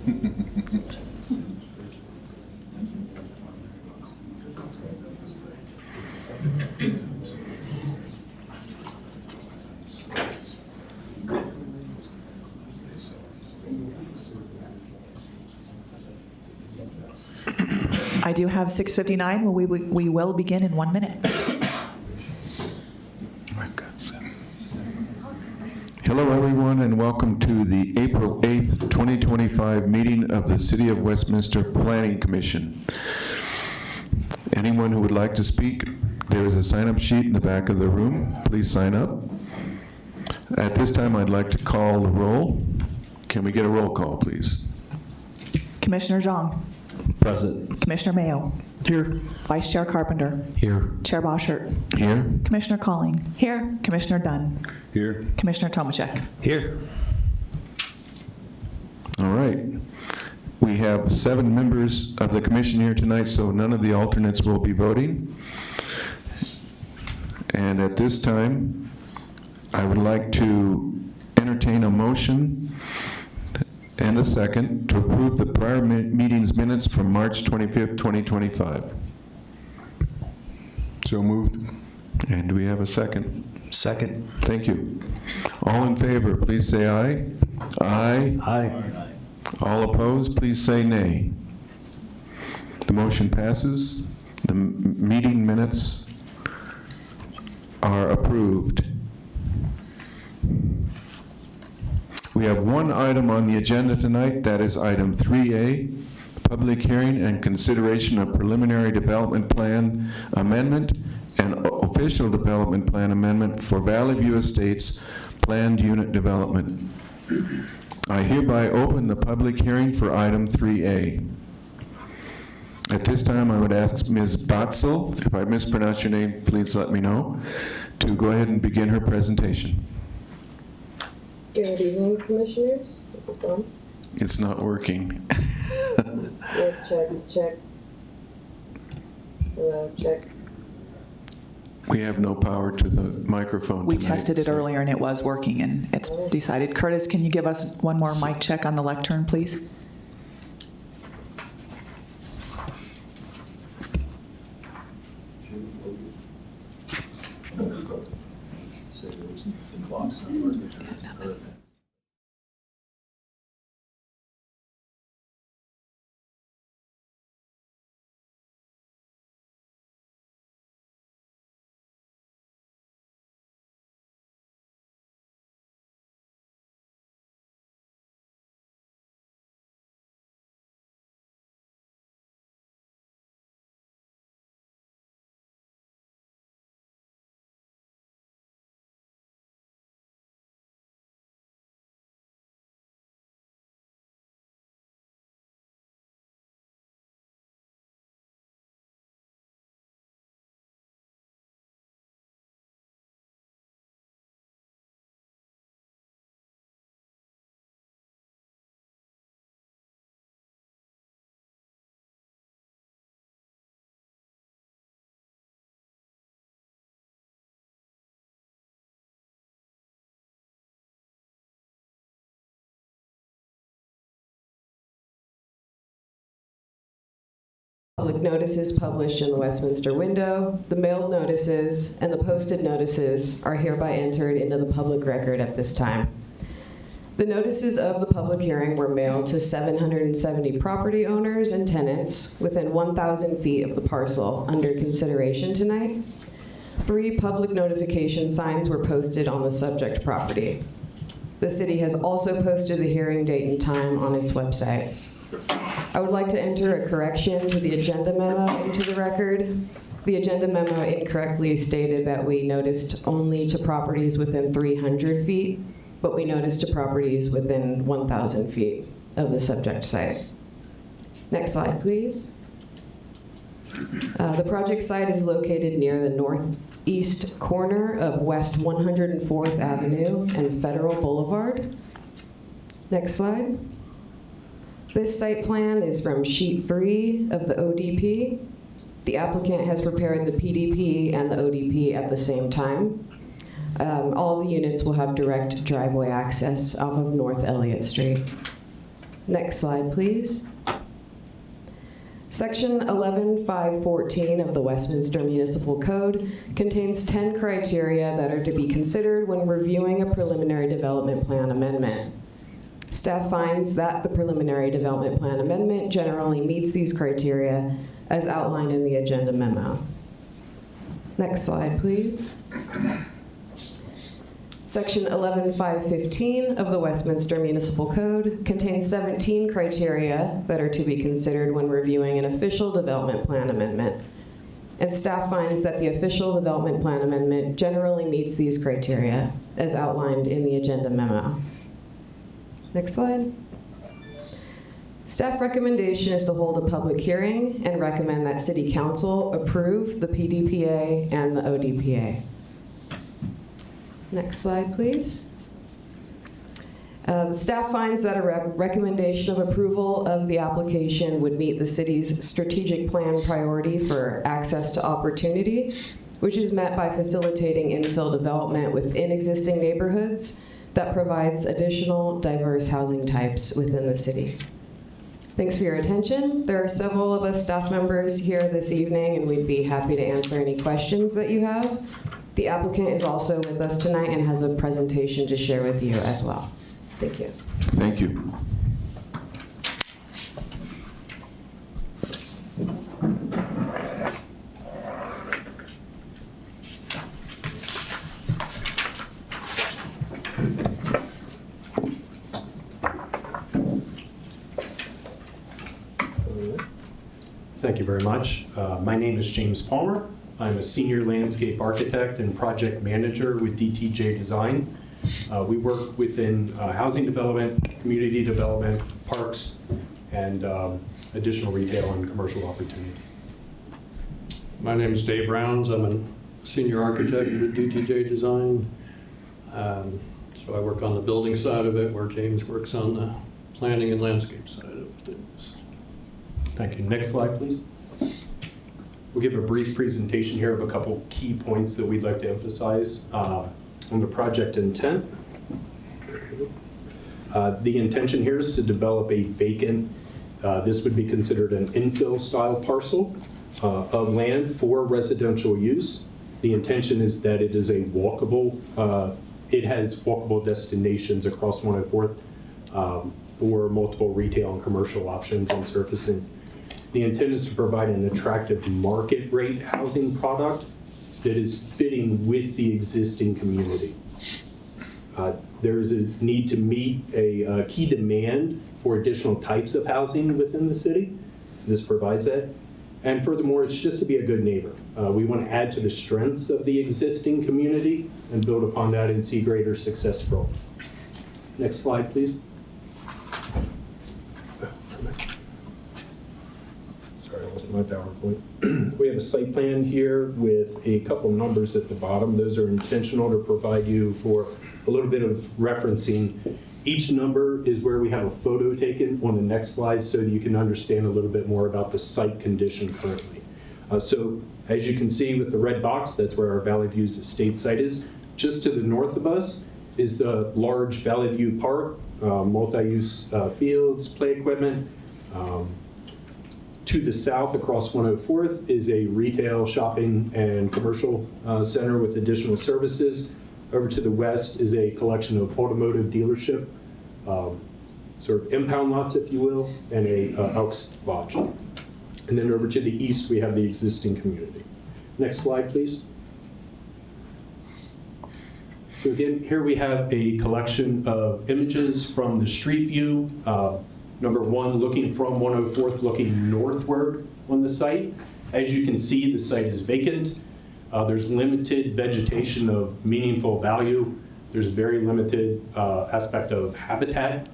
I do have 6:59. Well, we will begin in 1 minute. Hello, everyone, and welcome to the April 8th, 2025 meeting of the City of Westminster Planning Commission. Anyone who would like to speak, there is a sign-up sheet in the back of the room. Please sign up. At this time, I'd like to call the roll. Can we get a roll call, please? Commissioner Zhang. Present. Commissioner Mayo. Here. Vice Chair Carpenter. Here. Chair Boschert. Here. Commissioner Calling. Here. Commissioner Dunn. Here. Commissioner Tomaszek. Here. All right. We have 7 members of the commission here tonight, so none of the alternates will be voting. And at this time, I would like to entertain a motion and a second to approve the prior meeting's minutes from March 25th, 2025. So moved. And do we have a second? Second. Thank you. All in favor, please say aye. Aye. Aye. All opposed, please say nay. The motion passes. The meeting minutes are approved. We have one item on the agenda tonight. That is item 3A, public hearing and consideration of preliminary development plan amendment and official development plan amendment for Valley View Estates planned unit development. I hereby open the public hearing for item 3A. At this time, I would ask Ms. Batzel, if I mispronounce your name, please let me know, to go ahead and begin her presentation. Good evening, Commissioners. Is this on? It's not working. Let's check. Hello, check. We have no power to the microphone We tonight, tested it so- earlier and it was working and it's decided. Curtis, can you give us one more mic check on the lectern, please? Public notices published in the Westminster window, the mailed notices, and the posted notices are hereby entered into the public record at this time. The notices of the public hearing were mailed to 770 property owners and tenants within 1,000 feet of the parcel under consideration tonight. 3 public notification signs were posted on the subject property. The city has also posted the hearing date and time on its website. I would like to enter a correction to the agenda memo into the record. The agenda memo incorrectly stated that we noticed only to properties within 300 feet, but we noticed to properties within 1,000 feet of the subject site. Next slide, please. The project site is located near the northeast corner of West 104th Avenue and Federal Boulevard. Next slide. This site plan is from sheet 3 of the ODP. The applicant has prepared the PDP and the ODP at the same time. All of the units will have direct driveway access off of North Elliott Street. Next slide, please. Section 11514 of the Westminster Municipal Code contains 10 criteria that are to be considered when reviewing a preliminary development plan amendment. Staff finds that the preliminary development plan amendment generally meets these criteria as outlined in the agenda memo. Next slide, please. Section 11515 of the Westminster Municipal Code contains 17 criteria that are to be considered when reviewing an official development plan amendment. And staff finds that the official development plan amendment generally meets these criteria as outlined in the agenda memo. Next slide. Staff recommendation is to hold a public hearing and recommend that City Council approve the PDPA and the ODPA. Next slide, please. The staff finds that a recommendation of approval of the application would meet the city's strategic plan priority for access to opportunity, which is met by facilitating infill development within existing neighborhoods that provides additional diverse housing types within the city. Thanks for your attention. There are several of us staff members here this evening, and we'd be happy to answer any questions that you have. The applicant is also with us tonight and has a presentation to share with you as well. Thank you. Thank you. Thank you very much. My name is James Palmer. I'm a senior landscape architect and project manager with DTJ Design. We work within housing development, community development, parks, and additional retail and commercial opportunities. My name is Dave Rounds. I'm a senior architect with DTJ Design. So I work on the building side of it, where James works on the planning and landscape side of things. Thank you. Next slide, please. We'll give a brief presentation here of a couple key points that we'd like to emphasize on the project intent. The intention here is to develop a vacant, this would be considered an infill style parcel of land for residential use. The intention is that it is a walkable, it has walkable destinations across 104th for multiple retail and commercial options and surfacing. The intent is to provide an attractive market rate housing product that is fitting with the existing community. There's a need to meet a key demand for additional types of housing within the city. This provides that. And furthermore, it's just to be a good neighbor. We want to add to the strengths of the existing community and build upon that and see greater success for all. Next slide, please. My PowerPoint. We have a site plan here with a couple numbers at the bottom. Those are intentional to provide you for a little bit of referencing. Each number is where we have a photo taken on the next slide so that you can understand a little bit more about the site condition currently. So as you can see with the red box, that's where our Valley View's estate site is. Just to the north of us is the large Valley View Park, multi-use fields, play equipment. To the south, across 104th, is a retail, shopping, and commercial center with additional services. Over to the west is a collection of automotive dealership, sort of impound lots, if you will, and a Elks Lodge. And then over to the east, we have the existing community. Next slide, please. So again, here we have a collection of images from the street view. Number one, looking from 104th, looking northward on the site. As you can see, the site is vacant. There's limited vegetation of meaningful value. There's very limited aspect of habitat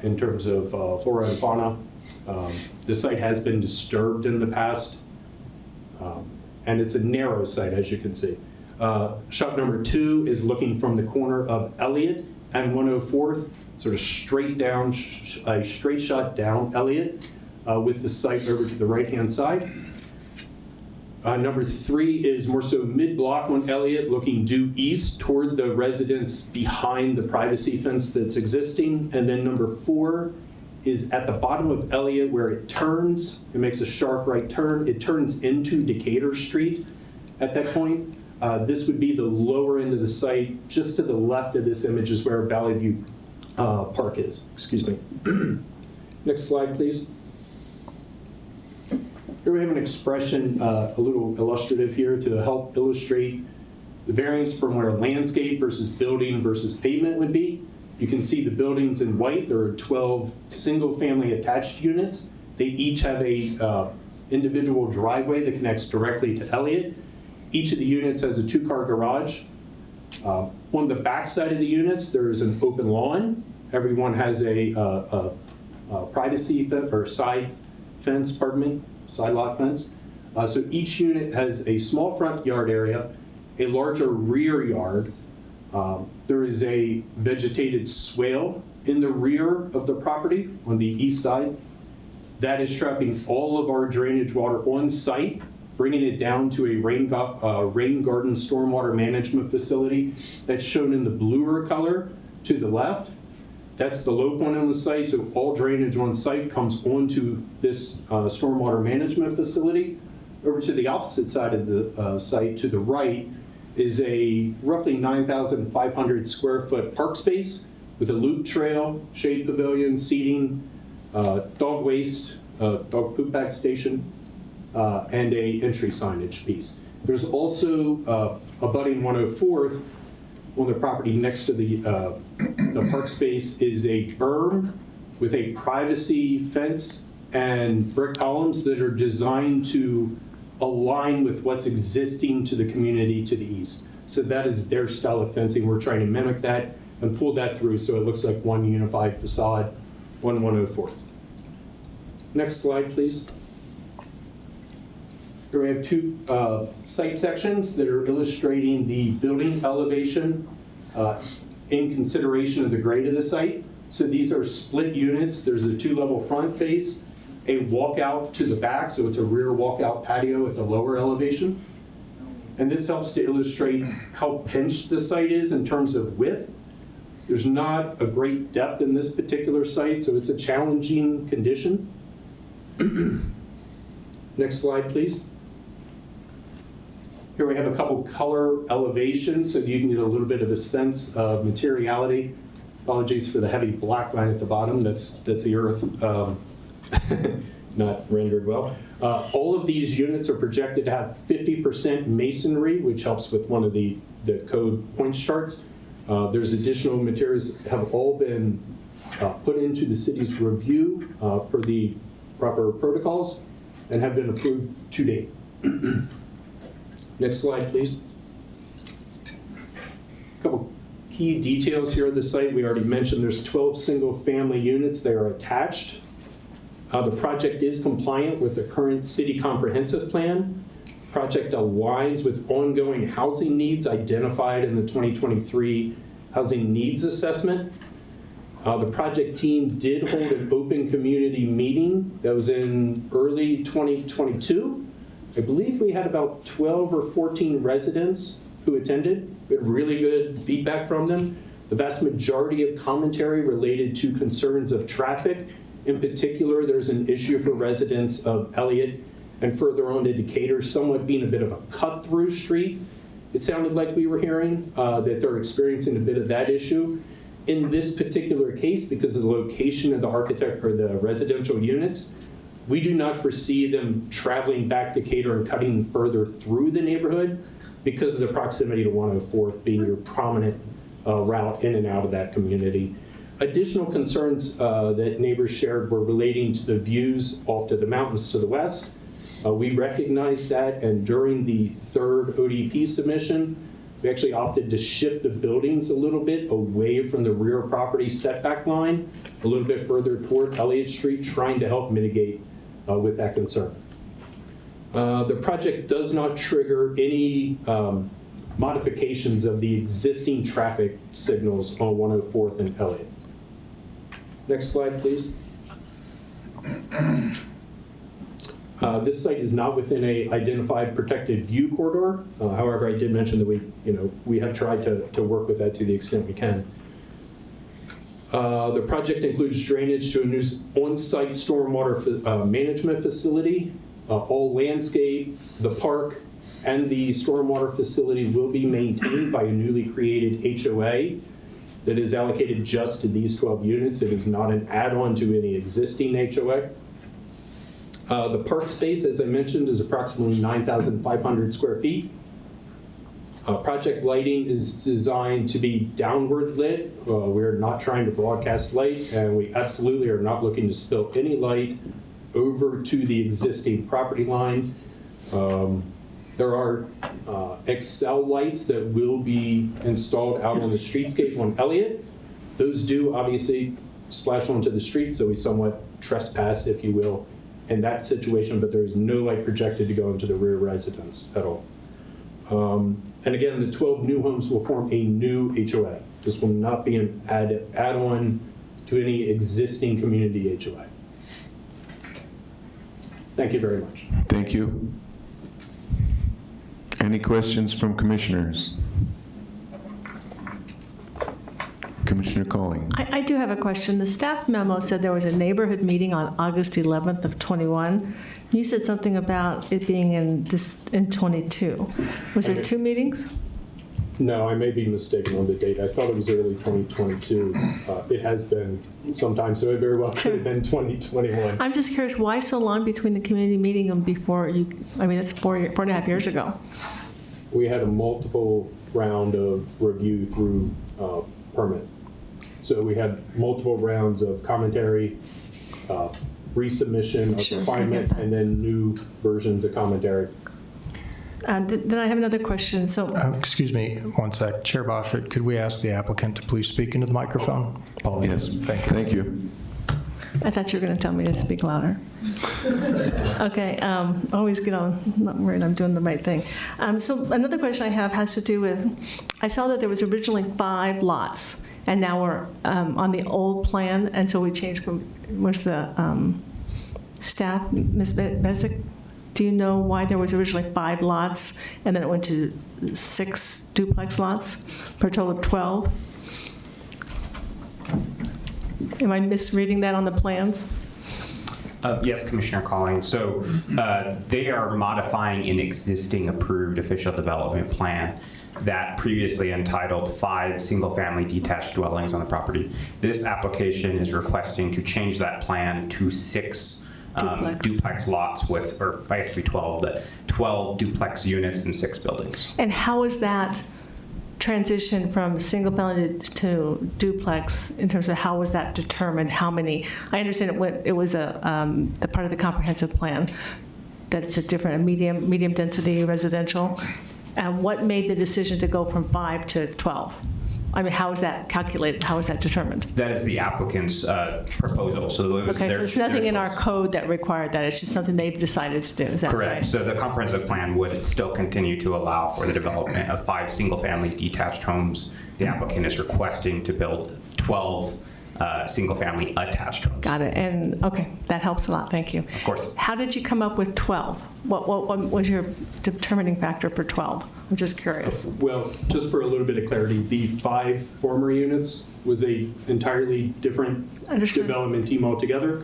in terms of flora and fauna. The site has been disturbed in the past, and it's a narrow site, as you can see. Shot number two is looking from the corner of Elliott and 104th, sort of straight down, a straight shot down Elliott with the site over to the right-hand side. Number three is more so mid-block on Elliott, looking due east toward the residence behind the privacy fence that's existing. And then number four is at the bottom of Elliott where it turns, it makes a sharp right turn, it turns into Decatur Street at that point. This would be the lower end of the site. Just to the left of this image is where Valley View Park is. Excuse me. Next slide, please. Here we have an expression, a little illustrative here to help illustrate the variance from where landscape versus building versus pavement would be. You can see the buildings in white. There are 12 single-family attached units. They each have a individual driveway that connects directly to Elliott. Each of the units has a 2-car garage. On the back side of the units, there is an open lawn. Everyone has a privacy or side fence, pardon me, side lot fence. So each unit has a small front yard area, a larger rear yard. There is a vegetated swale in the rear of the property on the east side. That is trapping all of our drainage water on site, bringing it down to a rain garden stormwater management facility that's shown in the bluer color to the left. That's the low point on the site, so all drainage on site comes onto this stormwater management facility. Over to the opposite side of the site, to the right, is a roughly 9,500 square foot park space with a loop trail, shade pavilion, seating, dog waste, dog poop bag station, and a entry signage piece. There's also abutting 104th on the property next to the park space is a berm with a privacy fence and brick columns that are designed to align with what's existing to the community to the east. So that is their style of fencing. We're trying to mimic that and pull that through so it looks like one unified facade on 104th. Next slide, please. Here we have two site sections that are illustrating the building elevation in consideration of the grade of the site. So these are split units. There's a 2-level front face, a walkout to the back, so it's a rear walkout patio at the lower elevation. And this helps to illustrate how pinched the site is in terms of width. There's not a great depth in this particular site, so it's a challenging condition. Next slide, please. Here we have a couple color elevations so you can get a little bit of a sense of materiality. Apologies for the heavy black line at the bottom. That's the earth, not rendered well. All of these units are projected to have 50% masonry, which helps with one of the code points charts. There's additional materials that have all been put into the city's review per the proper protocols and have been approved to date. Next slide, please. A couple key details here at the site. We already mentioned there's 12 single-family units. They are attached. The project is compliant with the current city comprehensive plan. Project aligns with ongoing housing needs identified in the 2023 Housing Needs Assessment. The project team did hold an open community meeting that was in early 2022. I believe we had about 12 or 14 residents who attended. We had really good feedback from them. The vast majority of commentary related to concerns of traffic. In particular, there's an issue for residents of Elliott and further on to Decatur, somewhat being a bit of a cut-through street. It sounded like we were hearing that they're experiencing a bit of that issue. In this particular case, because of the location of the architect or the residential units, we do not foresee them traveling back to Decatur and cutting further through the neighborhood because of the proximity to 104th being your prominent route in and out of that community. Additional concerns that neighbors shared were relating to the views off to the mountains to the west. We recognized that, and during the third ODP submission, we actually opted to shift the buildings a little bit away from the rear property setback line, a little bit further toward Elliott Street, trying to help mitigate with that concern. The project does not trigger any modifications of the existing traffic signals on 104th and Elliott. Next slide, please. This site is not within a identified protected view corridor. However, I did mention that we have tried to work with that to the extent we can. The project includes drainage to a new on-site stormwater management facility. All landscape, the park, and the stormwater facility will be maintained by a newly created HOA that is allocated just to these 12 units. It is not an add-on to any existing HOA. The park space, as I mentioned, is approximately 9,500 square feet. Project lighting is designed to be downward lit. We're not trying to broadcast light, and we absolutely are not looking to spill any light over to the existing property line. There are Excel lights that will be installed out on the streetscape on Elliott. Those do obviously splash onto the street, so we somewhat trespass, if you will, in that situation, but there is no light projected to go into the rear residence at all. And again, the 12 new homes will form a new HOA. This will not be an add-on to any existing community HOA. Thank you very much. Thank you. Any questions from commissioners? Commissioner Calling. I do have a question. The staff memo said there was a neighborhood meeting on August 11th of 21. You said something about it being in 22. Was there 2 meetings? No, I may be mistaken on the date. I thought it was early 2022. It has been sometime, so it very well could have been 2021. I'm just curious, why so long between the community meeting and before you, I mean, that's 4.5 years ago. We had a multiple round of review through permit. So we had multiple rounds of commentary, resubmission of Sure, refinement, I get that. and then new versions of commentary. Then I have another question. So, Excuse me, one sec. Chair Boschert, could we ask the applicant to please speak into the microphone? Apologies. Yes. Thank you. Thank you. I thought you were going to tell me to speak louder. Okay, always get on, not worried I'm doing the right thing. So another question I have has to do with, I saw that there was originally 5 lots, and now we're on the old plan, and so we changed from, was the staff, Ms. Besic, do you know why there was originally 5 lots, and then it went to 6 duplex lots, for a total of 12? Am I misreading that on the plans? Yes, Commissioner Calling. So they are modifying an existing approved official development plan that previously entitled 5 single-family detached dwellings on the property. This application is requesting to change that plan to 6 duplex lots with, or I guess it'd be 12, but 12 duplex units and 6 buildings. And how is that transition from single family to duplex in terms of how was that determined? How many? I understand it was a part of the comprehensive plan that it's a different, medium density residential. And what made the decision to go from 5 to 12? I mean, how is that calculated? How is that determined? That is the applicant's proposal. So it was Okay, so there's nothing in our choice. code that required that. It's just something they've decided to do. Is that Correct. right? So the comprehensive plan would still continue to allow for the development of 5 single-family detached homes. The applicant is requesting to build 12 single-family attached homes. Got it. And okay, that helps a lot. Thank you. Of course. How did you come up with 12? What was your determining factor for 12? I'm just curious. Well, just for a little bit of clarity, the 5 former units was a entirely different Understood. development team altogether.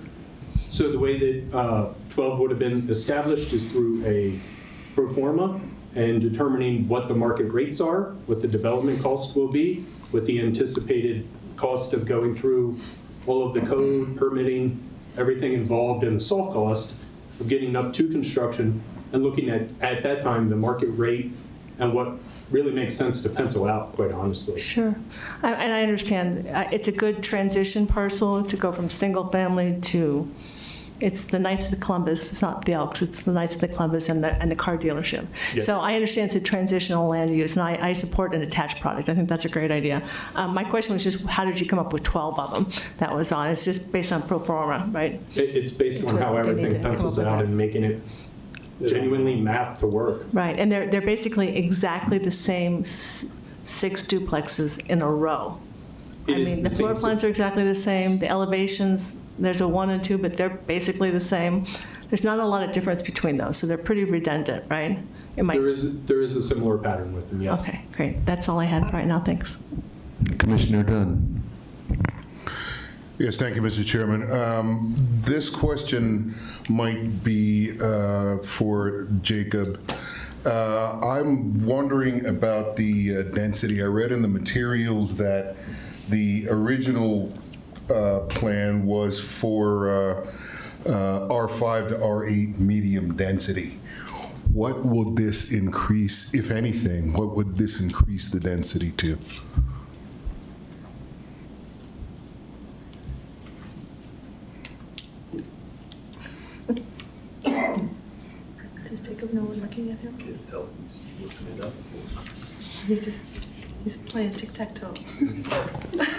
So the way that 12 would have been established is through a pro forma and determining what the market rates are, what the development cost will be, what the anticipated cost of going through all of the code, permitting, everything involved in the soft cost of getting up to construction and looking at that time, the market rate and what really makes sense to pencil out, quite honestly. Sure. And I understand. It's a good transition parcel to go from single family to, it's the Knights of the Columbus. It's not the Elks. It's the Knights of the Columbus and the car dealership. Yes. So I understand it's a transitional land use, and I support an attached product. I think that's a great idea. My question was just, how did you come up with 12 of them that was on? It's just based on pro forma, right? It's based It's on how what they need everything to come pencils up with out that. and making it genuinely math to work. Right, and they're basically exactly the same 6 duplexes in a row. It I is mean, the the floor same plans are exactly the same, the elevations, there's a 1 and 2, but they're basically the same. There's not a lot of difference between those, so they're pretty redundant, right? It might. There is a similar pattern with them, yes. Okay, great. That's all I had right now, thanks. Commissioner Dunn. Yes, thank you, Mr. Chairman. This question might be for Jacob. I'm wondering about the density. I read in the materials that the original plan was for R5 to R8 medium density. What will this increase, if anything? What would this increase the density to? Does Jacob know we're looking at him? He's playing tic-tac-toe.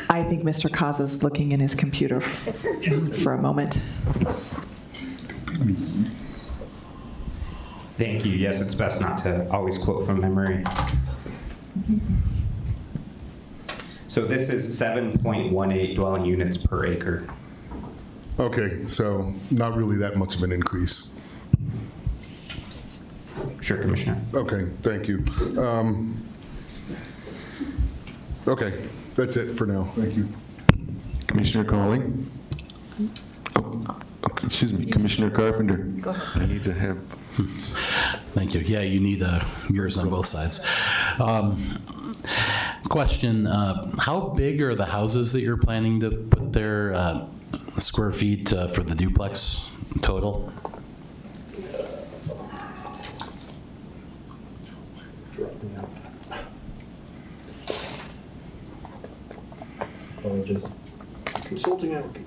I think Mr. Kaza's looking in his computer for a moment. Thank you. Yes, it's best not to always quote from memory. So this is 7.18 dwelling units per acre. Okay, so not really that much of an increase. Sure, Commissioner. Okay, thank you. Okay, that's it for now. Thank you. Commissioner Calling? Excuse me, Commissioner Carpenter. Go ahead. I need to have... Thank you. Yeah, you need yours on both sides. Question, how big are the houses that you're planning to put there, square feet for the duplex total? Apologies. Consulting our computer.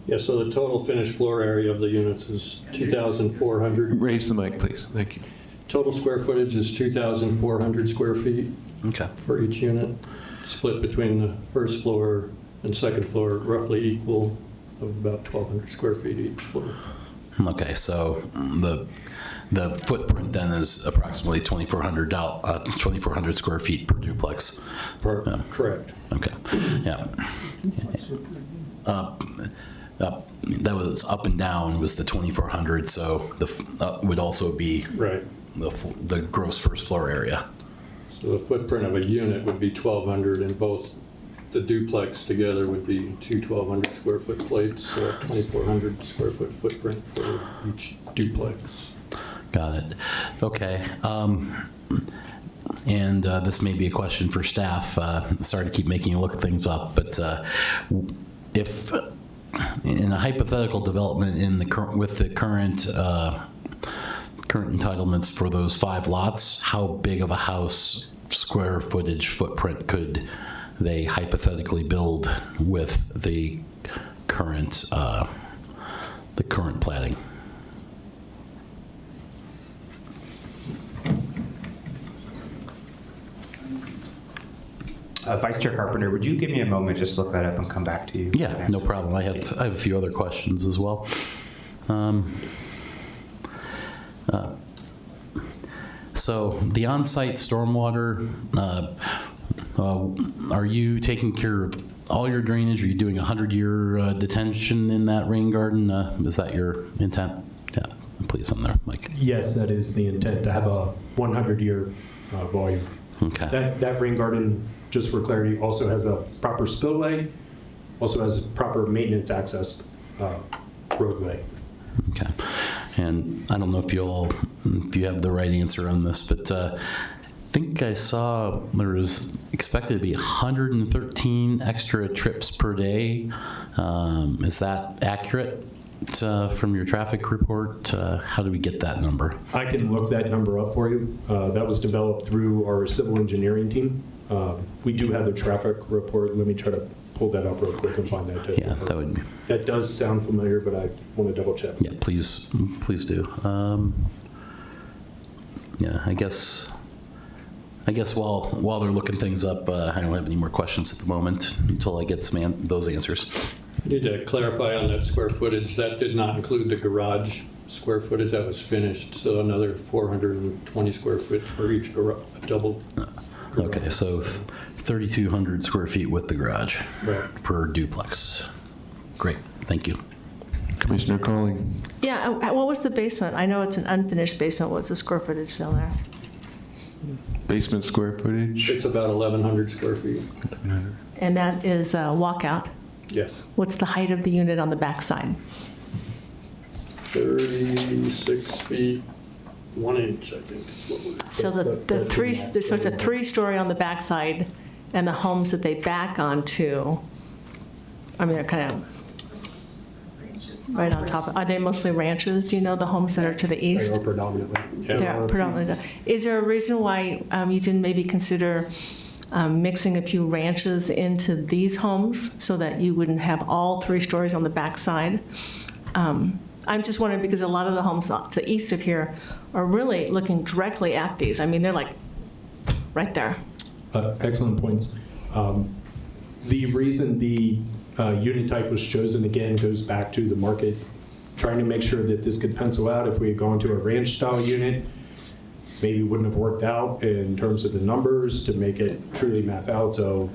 Yeah, so the total finished floor area of the units is 2,400. Raise the mic, please. Thank you. Total square footage is 2,400 square feet Okay. for each unit, split between the first floor and second floor, roughly equal, of about 1,200 square feet each floor. Okay, so the footprint then is approximately 2,400 square feet per duplex. Correct. Okay, yeah. That was up and down was the 2,400, so the would also be Right. the gross first floor area. So the footprint of a unit would be 1,200, and both the duplex together would be two 1,200 square foot plates, so a 2,400 square foot footprint for each duplex. Got it. Okay. And this may be a question for staff. Sorry to keep making you look things up, but if in a hypothetical development with the current entitlements for those 5 lots, how big of a house square footage footprint could they hypothetically build with the current planning? Vice Chair Carpenter, would you give me a moment just to look that up and come back to you? Yeah, no problem. I have a few other questions as well. So the on-site stormwater, are you taking care of all your drainage? Are you doing a 100-year detention in that rain garden? Is that your intent? Yeah, please on there, Mike. Yes, that is the intent, to have a 100-year volume. Okay. That rain garden, just for clarity, also has a proper spillway, also has proper maintenance access roadway. Okay. And I don't know if you have the right answer on this, but I think I saw there was expected to be 113 extra trips per day. Is that accurate from your traffic report? How do we get that number? I can look that number up for you. That was developed through our civil engineering team. We do have the traffic report. Let me try to pull that up real quick and find that. Yeah, that would be. That does sound familiar, but I want to double check. Yeah, please do. Yeah, I guess I guess while they're looking things up, I don't have any more questions at the moment until I get those answers. I need to clarify on that square footage. That did not include the garage square footage that was finished, so another 420 square foot for each double. Okay, so 3,200 square feet with the garage per duplex. Great, thank you. Commissioner Colling. Yeah, what was the basement? I know it's an unfinished basement. What's the square footage still there? Basement square footage? It's about 1,100 square feet. And that is walkout. Yes. What's the height of the unit on the backside? 36 feet, 1 inch, I think. Is what So so it's a three-story on the backside, and the homes that they back onto, I mean, they're kind of right on top. Are they mostly ranches? Do you know the homes that are to the They east? are predominantly. They are predominantly. Is there a reason why you didn't maybe consider mixing a few ranches into these homes so that you wouldn't have all 3 stories on the backside? I'm just wondering because a lot of the homes to the east of here are really looking directly at these. I mean, they're like right there. Excellent points. The reason the unit type was chosen, again, goes back to the market, trying to make sure that this could pencil out. If we had gone to a ranch-style unit, maybe wouldn't have worked out in terms of the numbers to make it truly map out. So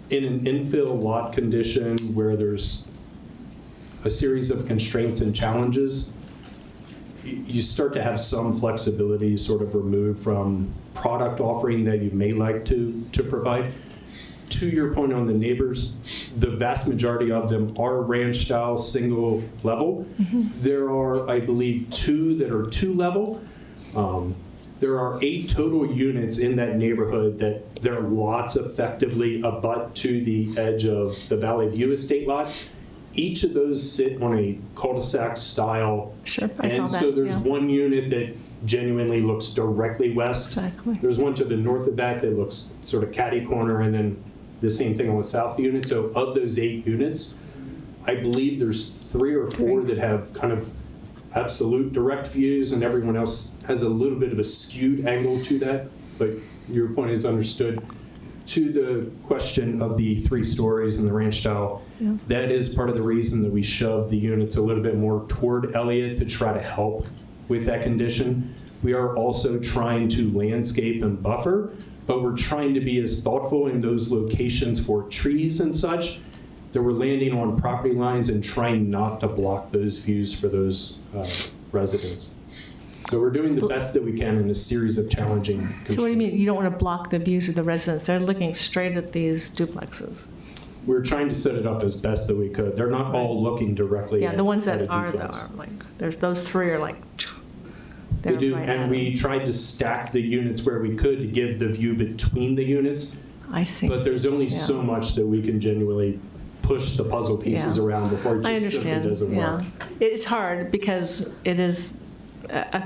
in an infill lot condition where there's a series of constraints and challenges, you start to have some flexibility sort of removed from product offering that you may like to provide. To your point on the neighbors, the vast majority of them are ranch style, single level. There are, I believe, 2 that are 2 level. There are 8 total units in that neighborhood that their lots effectively abut to the edge of the Valley View Estate lot. Each of those sit on a cul-de-sac style. Sure, I saw And that. so there's yeah. one unit that genuinely looks directly west. Exactly. There's one to the north of that that looks sort of catty corner, and then the same thing on the south unit. So of those 8 units, I believe there's 3 or 4 that have kind of absolute direct views, and everyone else has a little bit of a skewed angle to that. But your point is understood. To the question of the 3 stories and the ranch style, that is part of the reason that we shoved the units a little bit more toward Elliott to try to help with that condition. We are also trying to landscape and buffer, but we're trying to be as thoughtful in those locations for trees and such that we're landing on property lines and trying not to block those views for those residents. So we're doing the best that we can in a series of challenging constraints. So what do you mean you don't want to block the views of the residents? They're looking straight at these duplexes. We're trying to set it up as best that we could. They're not all looking directly Yeah, at the ones at that a are, duplex. like, there's those 3 are like, They do, right and at we them. tried to stack the units where we could to give the view between the units, I see. but there's only Yeah. so much that we can genuinely push the puzzle pieces Yeah. around before it I just simply understand, doesn't yeah. work. It's hard because it is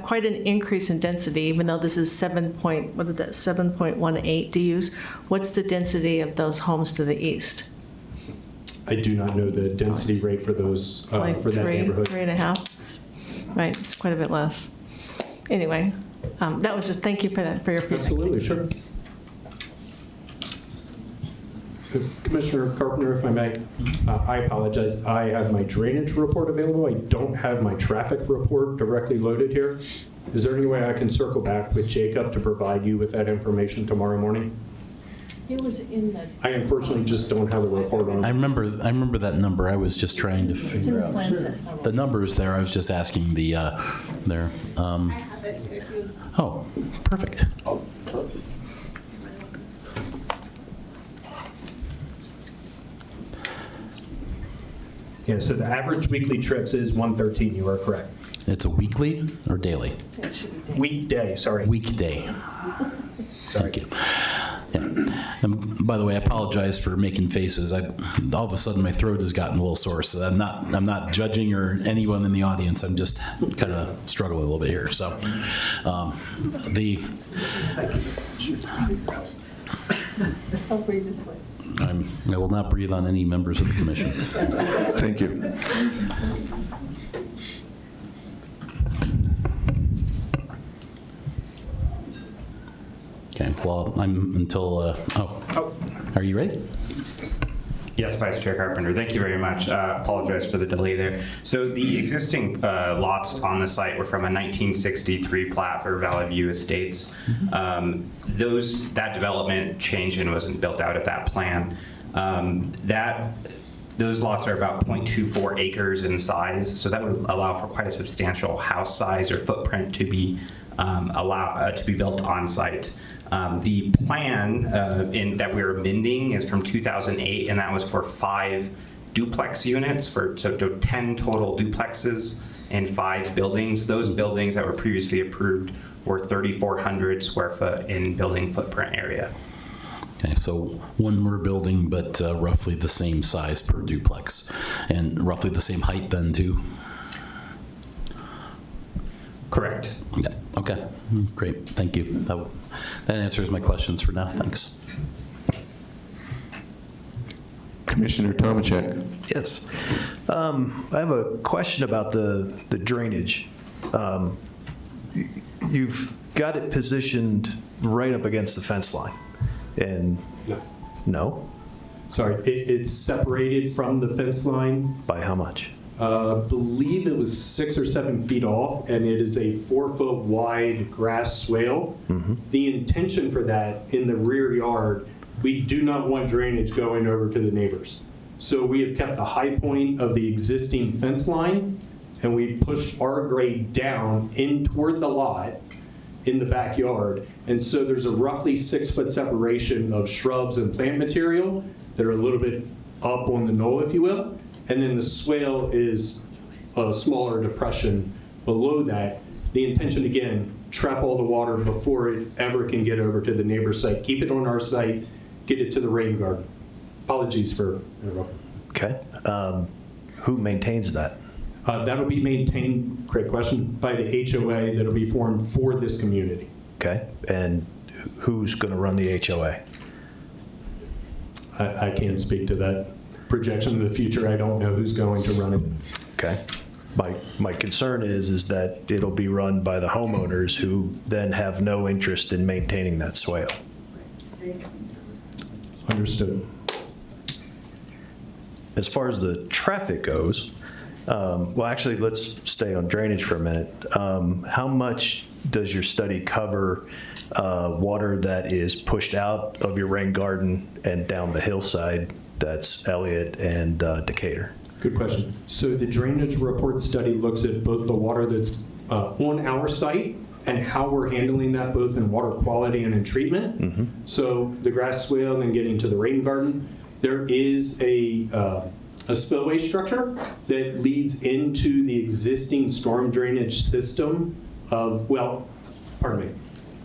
quite an increase in density, even though this is 7.18 DUs. What's the density of those homes to the east? I do not know the density rate for those, Like for that 3, neighborhood. 3.5? Right, it's quite a bit less. Anyway, that was just, thank you for that, for your feedback. Absolutely, sure. Commissioner Carpenter, if I may, I apologize. I have my drainage report available. I don't have my traffic report directly loaded here. Is there any way I can circle back with Jacob to provide you with that information tomorrow morning? It was in the. I unfortunately just don't have the report on. I remember that number. I was just trying to figure out. The number is there. I was just asking the, there. Oh, perfect. Yeah, so the average weekly trips is 113. You are correct. It's a weekly or daily? Weekday, sorry. Weekday. Sorry. Thank you. Yeah. And by the way, I apologize for making faces. All of a sudden, my throat has gotten a little sore. So I'm not judging or anyone in the audience. I'm just kind of struggling a little bit here. So I'll breathe this way. I will not breathe on any members of the commission. Thank you. Okay, well, are you ready? Yes, Vice Chair Carpenter, thank you very much. Apologize for the delay there. So the existing lots on the site were from a 1963 plat for Valley View Estates. That development changed and wasn't built out at that plan. Those lots are about 0.24 acres in size, so that would allow for quite a substantial house size or footprint to be to be built on site. The plan that we're amending is from 2008, and that was for 5 duplex units, so 10 total duplexes and 5 buildings. Those buildings that were previously approved were 3,400 square foot in building footprint area. Okay, so one more building, but roughly the same size per duplex, and roughly the same height then too? Correct. Yeah, okay, great, thank you. That answers my questions for now, thanks. Commissioner Tomacek. Yes. I have a question about the drainage. You've got it positioned right up against the fence line. And no? Sorry, it's separated from the fence line. By how much? I believe it was 6 or 7 feet off, and it is a 4-foot wide grass swale. Mm-hmm. The intention for that in the rear yard, we do not want drainage going over to the neighbors. So we have kept the high point of the existing fence line, and we pushed our grade down in toward the lot in the backyard. And so there's a roughly 6-foot separation of shrubs and plant material that are a little bit up on the knoll, if you will. And then the swale is a smaller depression below that. The intention, again, trap all the water before it ever can get over to the neighbor's site. Keep it on our site, get it to the rain garden. Apologies for interrupting. Okay. Who maintains that? That'll be maintained, great question, by the HOA that'll be formed for this community. Okay. And who's going to run the HOA? I can't speak to that projection of the future. I don't know who's going to run it. Okay. My concern is that it'll be run by the homeowners who then have no interest in maintaining that swale. Understood. As far as the traffic goes, well, actually, let's stay on drainage for a minute. How much does your study cover water that is pushed out of your rain garden and down the hillside? That's Elliott and Decatur. Good question. So the drainage report study looks at both the water that's on our site and how we're handling that both in water quality and in treatment. Mm-hmm. So the grass swale and getting to the rain garden, there is a spillway structure that leads into the existing storm drainage system of, well, pardon me.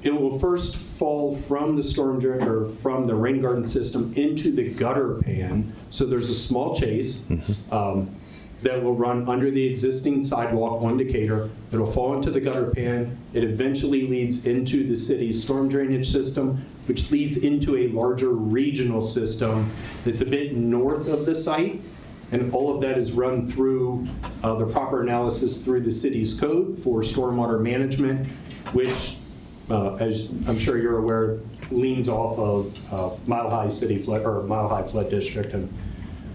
It will first fall from the storm drain or from the rain garden system into the gutter pan. So there's a small chase that will run under the existing sidewalk on Decatur. It'll fall into the gutter pan. It eventually leads into the city's storm drainage system, which leads into a larger regional system that's a bit north of the site. And all of that is run through the proper analysis through the city's code for stormwater management, which, as I'm sure you're aware, leans off of Mile High City Flood or Mile High Flood District. And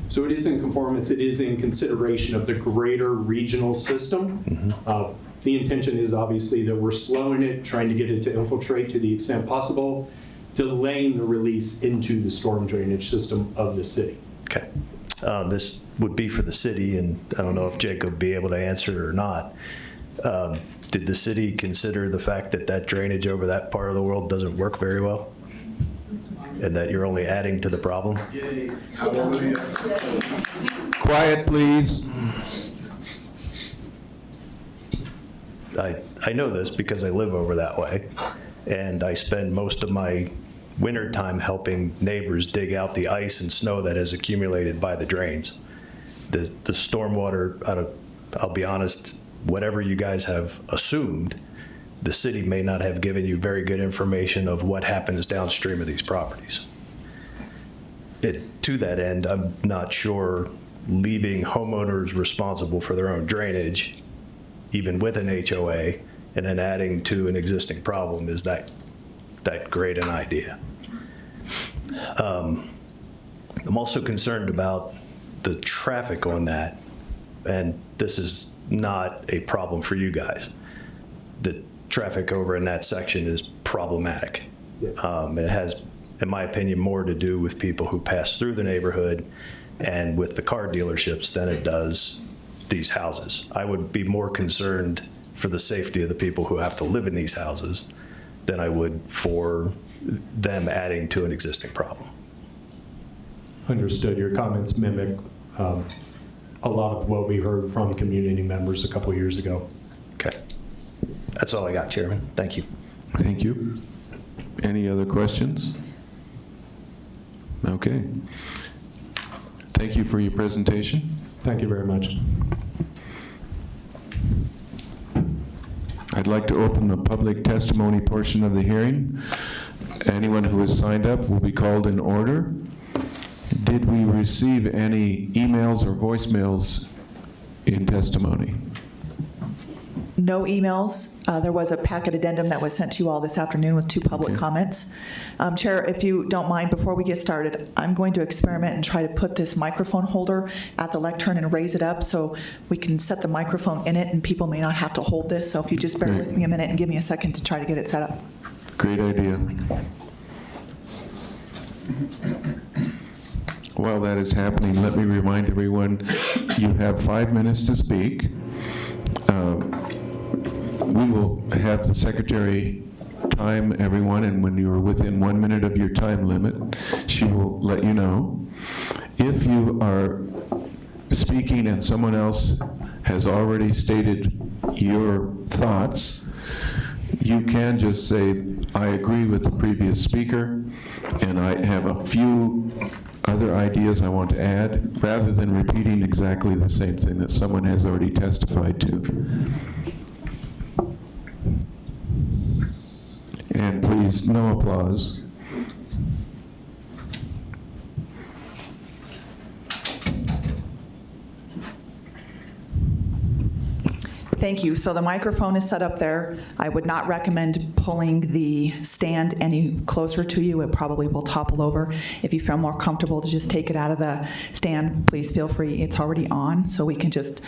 so it is in conformance. It is in consideration of the greater regional system. Mm-hmm. The intention is obviously that we're slowing it, trying to get it to infiltrate to the extent possible, delaying the release into the storm drainage system of the city. Okay. This would be for the city, and I don't know if Jacob would be able to answer it or not. Did the city consider the fact that that drainage over that part of the world doesn't work very well? And that you're only adding to the problem? Quiet, please. I know this because I live over that way, and I spend most of my winter time helping neighbors dig out the ice and snow that has accumulated by the drains. The stormwater, I'll be honest, whatever you guys have assumed, the city may not have given you very good information of what happens downstream of these properties. To that end, I'm not sure leaving homeowners responsible for their own drainage, even with an HOA, and then adding to an existing problem, is that that great an idea. I'm also concerned about the traffic on that, and this is not a problem for you guys. The traffic over in that section is problematic. Yes. It has, in my opinion, more to do with people who pass through the neighborhood and with the car dealerships than it does these houses. I would be more concerned for the safety of the people who have to live in these houses than I would for them adding to an existing problem. Understood. Your comments mimic a lot of what we heard from community members a couple years ago. Okay. That's all I got, Chairman. Thank you. Thank you. Any other questions? Okay. Thank you for your presentation. Thank you very much. I'd like to open the public testimony portion of the hearing. Anyone who has signed up will be called in order. Did we receive any emails or voicemails in testimony? No emails. There was a packet addendum that was sent to you all this afternoon with 2 public comments. Chair, if you don't mind, before we get started, I'm going to experiment and try to put this microphone holder at the lectern and raise it up so we can set the microphone in it and people may not have to hold this. So if you just bear Great. with me a minute and give me a second to try to get it set up. Great idea. While that is happening, let me remind everyone, you have 5 minutes to speak. We will have the secretary time everyone, and when you're within 1 minute of your time limit, she will let you know. If you are speaking and someone else has already stated your thoughts, you can just say, I agree with the previous speaker, and I have a few other ideas I want to add, rather than repeating exactly the same thing that someone has already testified to. And please, no applause. Thank you. So the microphone is set up there. I would not recommend pulling the stand any closer to you. It probably will topple over. If you feel more comfortable to just take it out of the stand, please feel free. It's already on, so we can just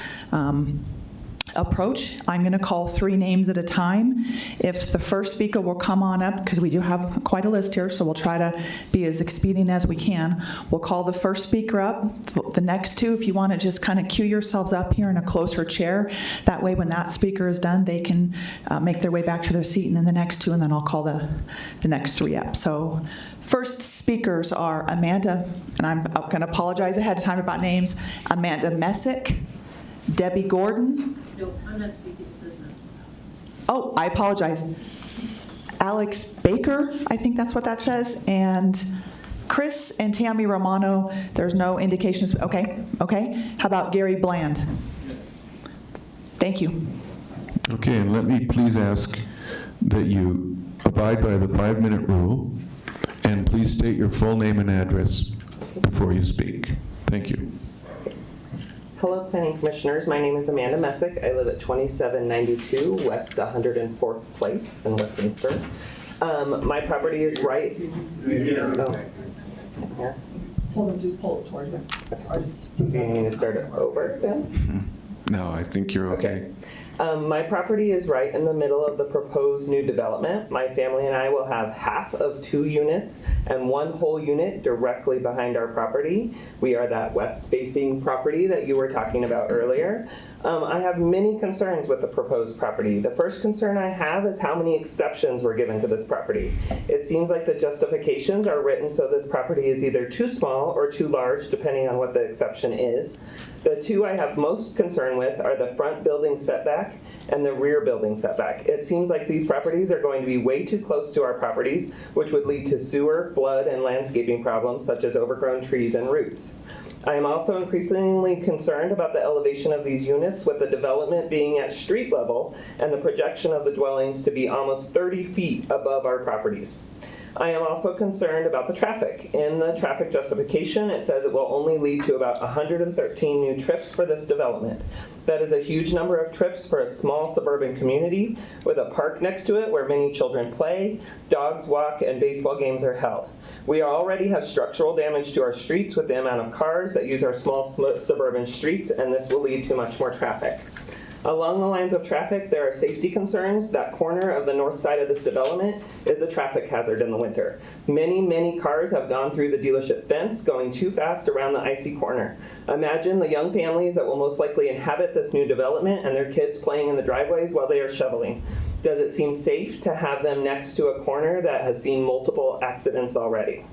approach. I'm going to call 3 names at a time. If the first speaker will come on up, because we do have quite a list here, so we'll try to be as expedient as we can. We'll call the first speaker up. The next 2, if you want to just kind of queue yourselves up here in a closer chair. That way, when that speaker is done, they can make their way back to their seat, and then the next 2, and then I'll call the next 3 up. So first speakers are Amanda, and I'm going to apologize ahead of time about names, Amanda Messick, Debbie Gordon. No, I'm not speaking, it says no. Oh, I apologize. Alex Baker, I think that's what that says, and Chris and Tammy Romano. There's no indications. Okay. How about Gary Bland? Yes. Thank you. Okay, and let me please ask that you abide by the 5-minute rule, and please state your full name and address before you speak. Thank you. Hello, Planning Commissioners. My name is Amanda Messick. I live at 2792 West 104th Place in Westminster. My property is right. Oh. Here. Hold on, just pull it towards me. Do you need me to start it over then? No, I think you're okay. My property is right in the middle of the proposed new development. My family and I will have half of 2 units and 1 whole unit directly behind our property. We are that west-facing property that you were talking about earlier. I have many concerns with the proposed property. The first concern I have is how many exceptions were given to this property. It seems like the justifications are written so this property is either too small or too large, depending on what the exception is. The 2 I have most concern with are the front building setback and the rear building setback. It seems like these properties are going to be way too close to our properties, which would lead to sewer, flood, and landscaping problems such as overgrown trees and roots. I am also increasingly concerned about the elevation of these units, with the development being at street level and the projection of the dwellings to be almost 30 feet above our properties. I am also concerned about the traffic. In the traffic justification, it says it will only lead to about 113 new trips for this development. That is a huge number of trips for a small suburban community with a park next to it where many children play, dogs walk, and baseball games are held. We already have structural damage to our streets with the amount of cars that use our small suburban streets, and this will lead to much more traffic. Along the lines of traffic, there are safety concerns. That corner of the north side of this development is a traffic hazard in the winter. Many, many cars have gone through the dealership fence going too fast around the icy corner. Imagine the young families that will most likely inhabit this new development and their kids playing in the driveways while they are shoveling. Does it seem safe to have them next to a corner that has seen multiple accidents already?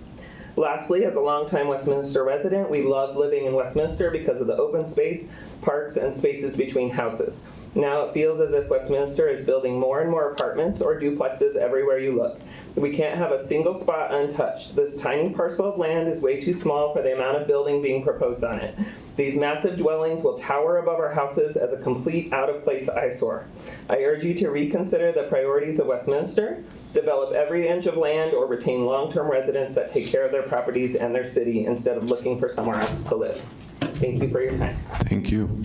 Lastly, as a longtime Westminster resident, we love living in Westminster because of the open space, parks, and spaces between houses. Now it feels as if Westminster is building more and more apartments or duplexes everywhere you look. We can't have a single spot untouched. This tiny parcel of land is way too small for the amount of building being proposed on it. These massive dwellings will tower above our houses as a complete out-of-place eyesore. I urge you to reconsider the priorities of Westminster, develop every inch of land, or retain long-term residents that take care of their properties and their city instead of looking for somewhere else to live. Thank you for your time. Thank you.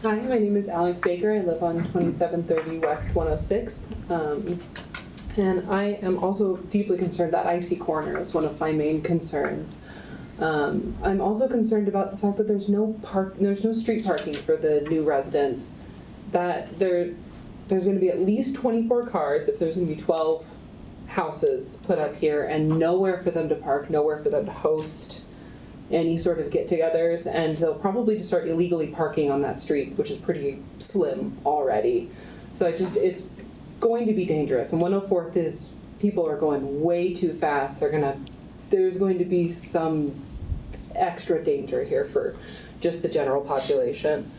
Hi, my name is Alex Baker. I live on 2730 West 106th. And I am also deeply concerned that icy corner is one of my main concerns. I'm also concerned about the fact that there's no street parking for the new residents. That there's going to be at least 24 cars if there's going to be 12 houses put up here, and nowhere for them to park, nowhere for them to host any sort of get-togethers, and they'll probably just start illegally parking on that street, which is pretty slim already. So it's going to be dangerous. And 104th is, people are going way too fast. There's going to be some extra danger here for just the general population.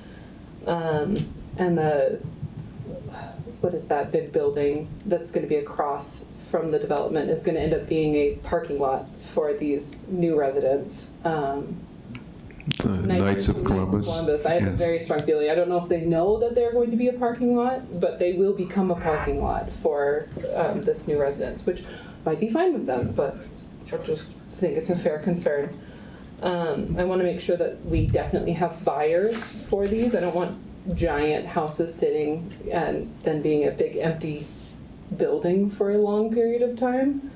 And what is that big building that's going to be across from the development is going to end up being a parking lot for these new residents. The Knights of Columbus. I have a very strong feeling. I don't know if they know that they're going to be a parking lot, but they will become a parking lot for this new residence, which might be fine with them, but I just think it's a fair concern. I want to make sure that we definitely have buyers for these. I don't want giant houses sitting and then being a big empty building for a long period of time.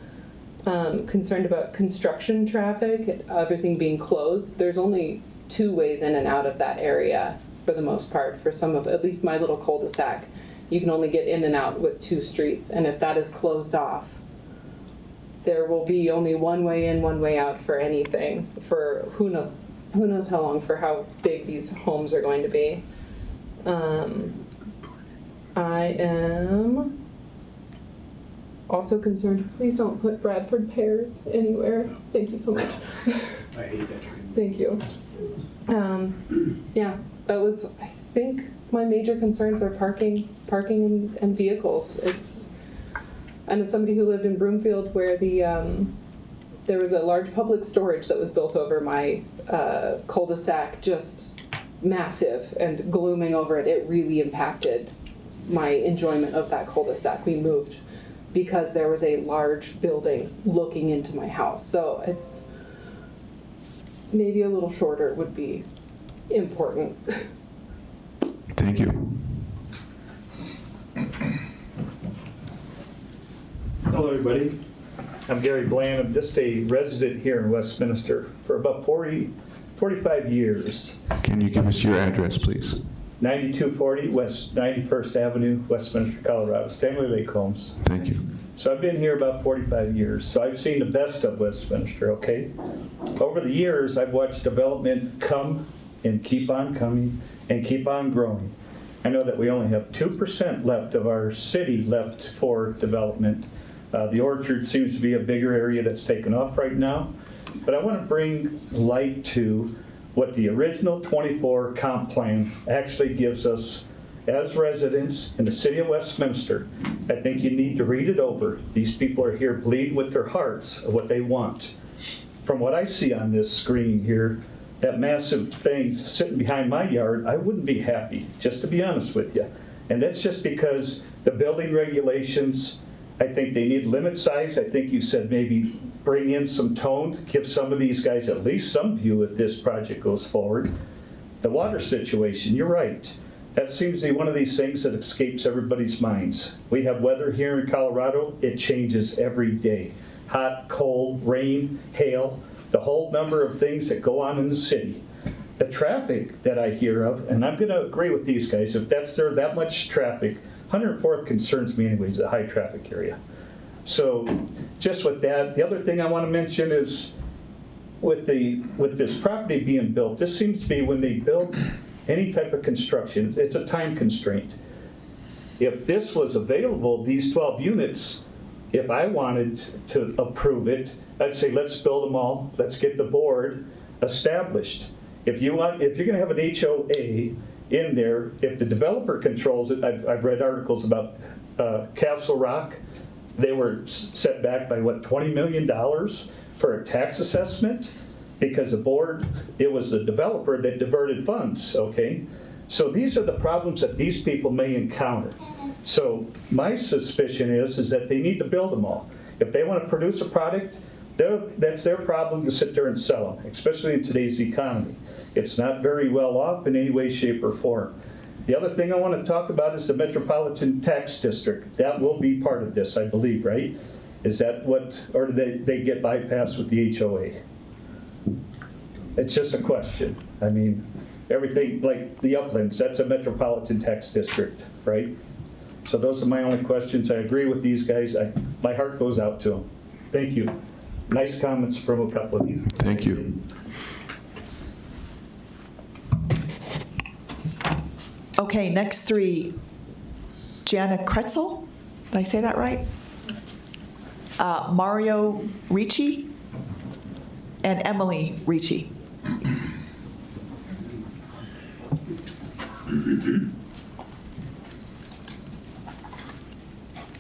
Concerned about construction traffic, everything being closed. There's only 2 ways in and out of that area for the most part. For some of, at least my little cul-de-sac, you can only get in and out with 2 streets. And if that is closed off, there will be only 1 way in, 1 way out for anything, for who knows how long, for how big these homes are going to be. I am also concerned, please don't put Bradford pears anywhere. Thank you so much. I hate that tree. Thank you. Yeah, that was, I think, my major concerns are parking and vehicles. And as somebody who lived in Broomfield where there was a large public storage that was built over my cul-de-sac, just massive and glooming over it, it really impacted my enjoyment of that cul-de-sac. We moved because there was a large building looking into my house. So it's maybe a little shorter would be important. Thank you. Hello, everybody. I'm Gary Bland. I'm just a resident here in Westminster for about 45 years. Can you give us your address, please? 9240 West 91st Avenue, Westminster, Colorado. Stanley Lake Homes. Thank you. So I've been here about 45 years. So I've seen the best of Westminster, okay? Over the years, I've watched development come and keep on coming and keep on growing. I know that we only have 2% left of our city left for development. The Orchard seems to be a bigger area that's taken off right now. But I want to bring light to what the original 24 comp plan actually gives us as residents in the city of Westminster. I think you need to read it over. These people are here bleeding with their hearts of what they want. From what I see on this screen here, that massive thing sitting behind my yard, I wouldn't be happy, just to be honest with you. And that's just because the building regulations, I think they need limit size. I think you said maybe bring in some tone, give some of these guys at least some view if this project goes forward. The water situation, you're right. That seems to be one of these things that escapes everybody's minds. We have weather here in Colorado, it changes every day. Hot, cold, rain, hail, the whole number of things that go on in the city. The traffic that I hear of, and I'm gonna agree with these guys, if that's there that much traffic, 104th concerns me anyways, a high traffic area. So just with that, the other thing I want to mention is with this property being built, this seems to be when they build any type of construction, it's a time constraint. If this was available, these 12 units, if I wanted to approve it, I'd say let's build them all, let's get the board established. If you're gonna have an HOA in there, if the developer controls it, I've read articles about Castle Rock, they were set back by what, $20 million for a tax assessment? Because the board, it was the developer that diverted funds, okay? So these are the problems that these people may encounter. So my suspicion is that they need to build them all. If they want to produce a product, that's their problem to sit there and sell them, especially in today's economy. It's not very well off in any way, shape, or form. The other thing I want to talk about is the Metropolitan Tax District. That will be part of this, I believe, right? Is that what, or do they get bypassed with the HOA? It's just a question. I mean, everything like the uplands, that's a Metropolitan Tax District, right? So those are my only questions. I agree with these guys. My heart goes out to them. Thank you. Nice comments from a couple of you. Thank you. Okay, next three. Jana Kretzel, did I say that right? Mario Ricci and Emily Ricci.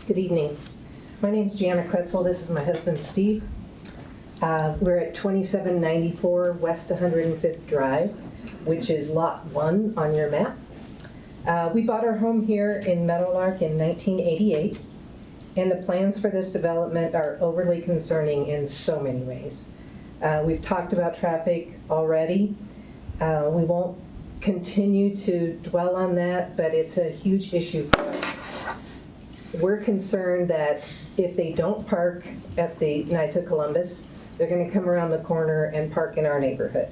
Good evening. My name is Jana Kretzel. This is my husband, Steve. We're at 2794 West 105th Drive, which is Lot 1 on your map. We bought our home here in Meadowlark in 1988, and the plans for this development are overly concerning in so many ways. We've talked about traffic already. We won't continue to dwell on that, but it's a huge issue for us. We're concerned that if they don't park at the Knights of Columbus, they're going to come around the corner and park in our neighborhood,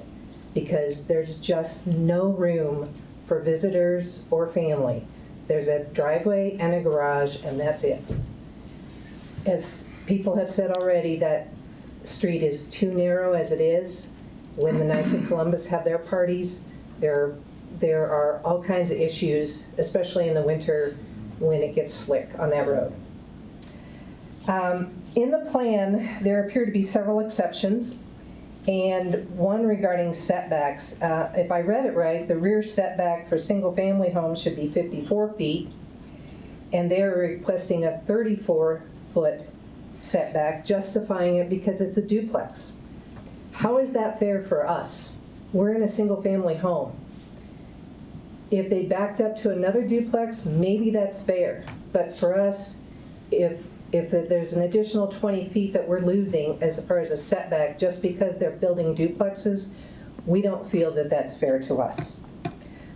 because there's just no room for visitors or family. There's a driveway and a garage, and that's it. As people have said already, that street is too narrow as it is. When the Knights of Columbus have their parties, there are all kinds of issues, especially in the winter when it gets slick on that road. In the plan, there appear to be several exceptions, and one regarding setbacks. If I read it right, the rear setback for single-family homes should be 54 feet, and they're requesting a 34-foot setback, justifying it because it's a duplex. How is that fair for us? We're in a single-family home. If they backed up to another duplex, maybe that's fair. But for us, if there's an additional 20 feet that we're losing as far as a setback just because they're building duplexes, we don't feel that that's fair to us.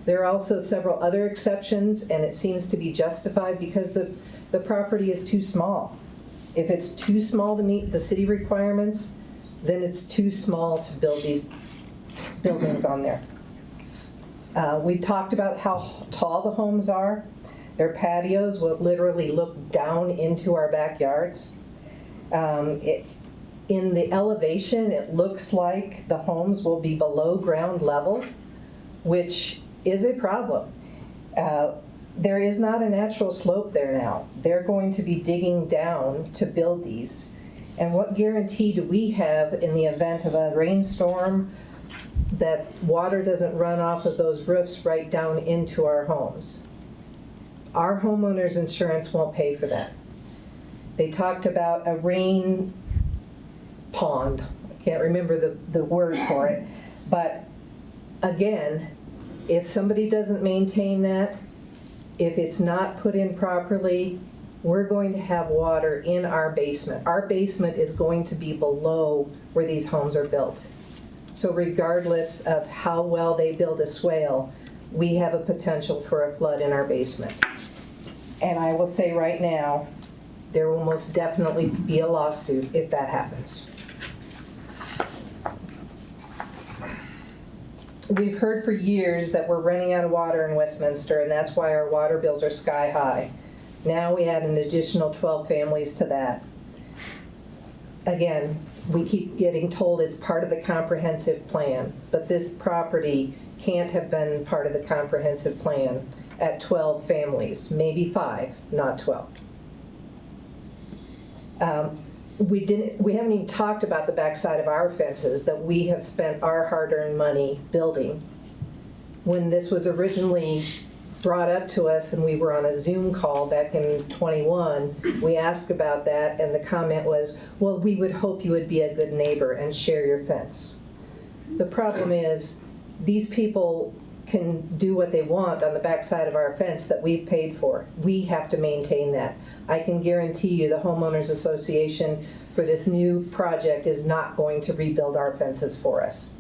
There are also several other exceptions, and it seems to be justified because the property is too small. If it's too small to meet the city requirements, then it's too small to build these buildings on there. We talked about how tall the homes are. Their patios will literally look down into our backyards. In the elevation, it looks like the homes will be below ground level, which is a problem. There is not a natural slope there now. They're going to be digging down to build these. And what guarantee do we have in the event of a rainstorm that water doesn't run off of those roofs right down into our homes? Our homeowner's insurance won't pay for that. They talked about a rain pond. I can't remember the word for it. But again, if somebody doesn't maintain that, If it's not put in properly, we're going to have water in our basement. Our basement is going to be below where these homes are built. So regardless of how well they build a swale, we have a potential for a flood in our basement. And I will say right now, there will most definitely be a lawsuit if that happens. We've heard for years that we're running out of water in Westminster, and that's why our water bills are sky high. Now we add an additional 12 families to that. Again, we keep getting told it's part of the comprehensive plan, but this property can't have been part of the comprehensive plan at 12 families, maybe 5, not 12. We haven't even talked about the backside of our fences that we have spent our hard-earned money building. When this was originally brought up to us and we were on a Zoom call back in 21, we asked about that and the comment was, well, we would hope you would be a good neighbor and share your fence. The problem is these people can do what they want on the backside of our fence that we've paid for. We have to maintain that. I can guarantee you the homeowners association for this new project is not going to rebuild our fences for us.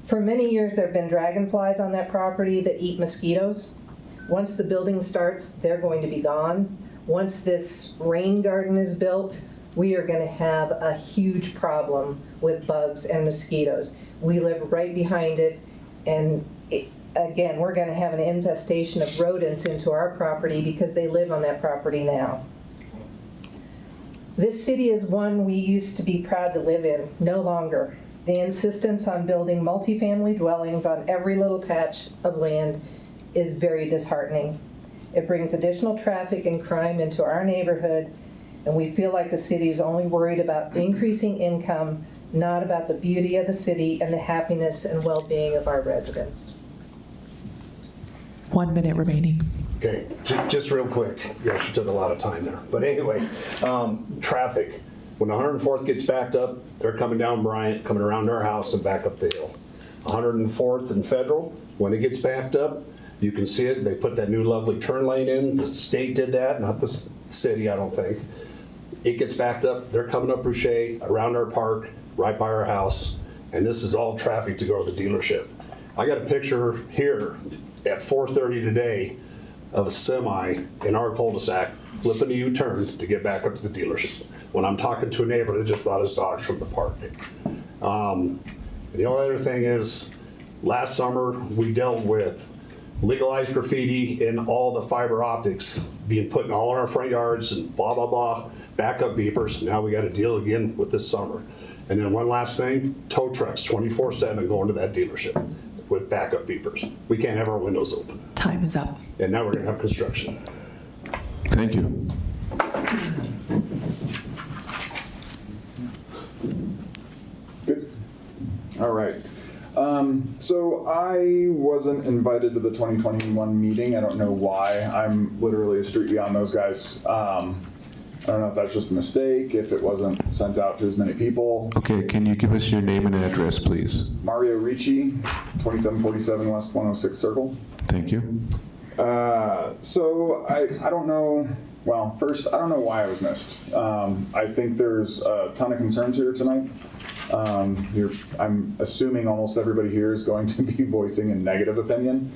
For many years, there have been dragonflies on that property that eat mosquitoes. Once the building starts, they're going to be gone. Once this rain garden is built, we are going to have a huge problem with bugs and mosquitoes. We live right behind it, and again, we're going to have an infestation of rodents into our property because they live on that property now. This city is one we used to be proud to live in, no longer. The insistence on building multifamily dwellings on every little patch of land is very disheartening. It brings additional traffic and crime into our neighborhood, and we feel like the city is only worried about increasing income, not about the beauty of the city and the happiness and well-being of our residents. 1 minute remaining. Okay, just real quick. Yeah, she took a lot of time there. But anyway, traffic. When 104th gets backed up, they're coming down Bryant, coming around our house and back up the hill. 104th and Federal, when it gets backed up, you can see it. They put that new lovely turn lane in. The state did that, not the city, I don't think. It gets backed up. They're coming up Boucher, around our park, right by our house, and this is all traffic to go to the dealership. I got a picture here at 4:30 today of a semi in our cul-de-sac flipping a U-turn to get back up to the dealership when I'm talking to a neighbor that just brought his dogs from the park. The only other thing is, last summer we dealt with legalized graffiti and all the fiber optics being put in all in our front yards and blah, blah, blah, backup beepers. Now we got to deal again with this summer. And then one last thing, tow trucks 24/7 going to that dealership with backup beepers. We can't have our windows open. Time is up. And now we're going to have construction. Thank you. Good. All right. So I wasn't invited to the 2021 meeting. I don't know why. I'm literally a street beyond those guys. I don't know if that's just a mistake, if it wasn't sent out to as many people. Okay, can you give us your name and address, please? Mario Ricci, 2747 West 106 Circle. Thank you. So I don't know, well, first, I don't know why I was missed. I think there's a ton of concerns here tonight. I'm assuming almost everybody here is going to be voicing a negative opinion.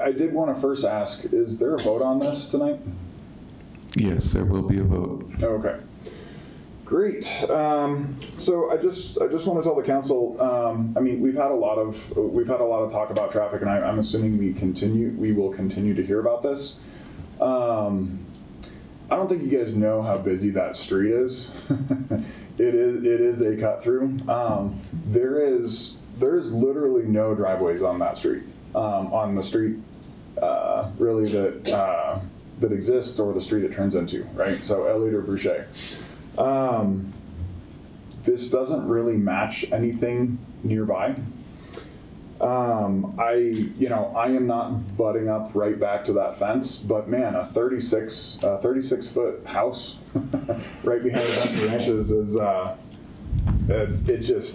I did want to first ask, is there a vote on this tonight? Yes, there will be a vote. Okay. Great. So I just want to tell the council. I mean, we've had a lot of talk about traffic, and I'm assuming we will continue to hear about this. I don't think you guys know how busy that street is. It is a cut through. There is literally no driveways on that street. On the street, really that exists, or the street it turns into, right? So Elliott or Boucher. This doesn't really match anything nearby. I am not butting up right back to that fence, but man, a 36-foot house right behind a bunch of ranches is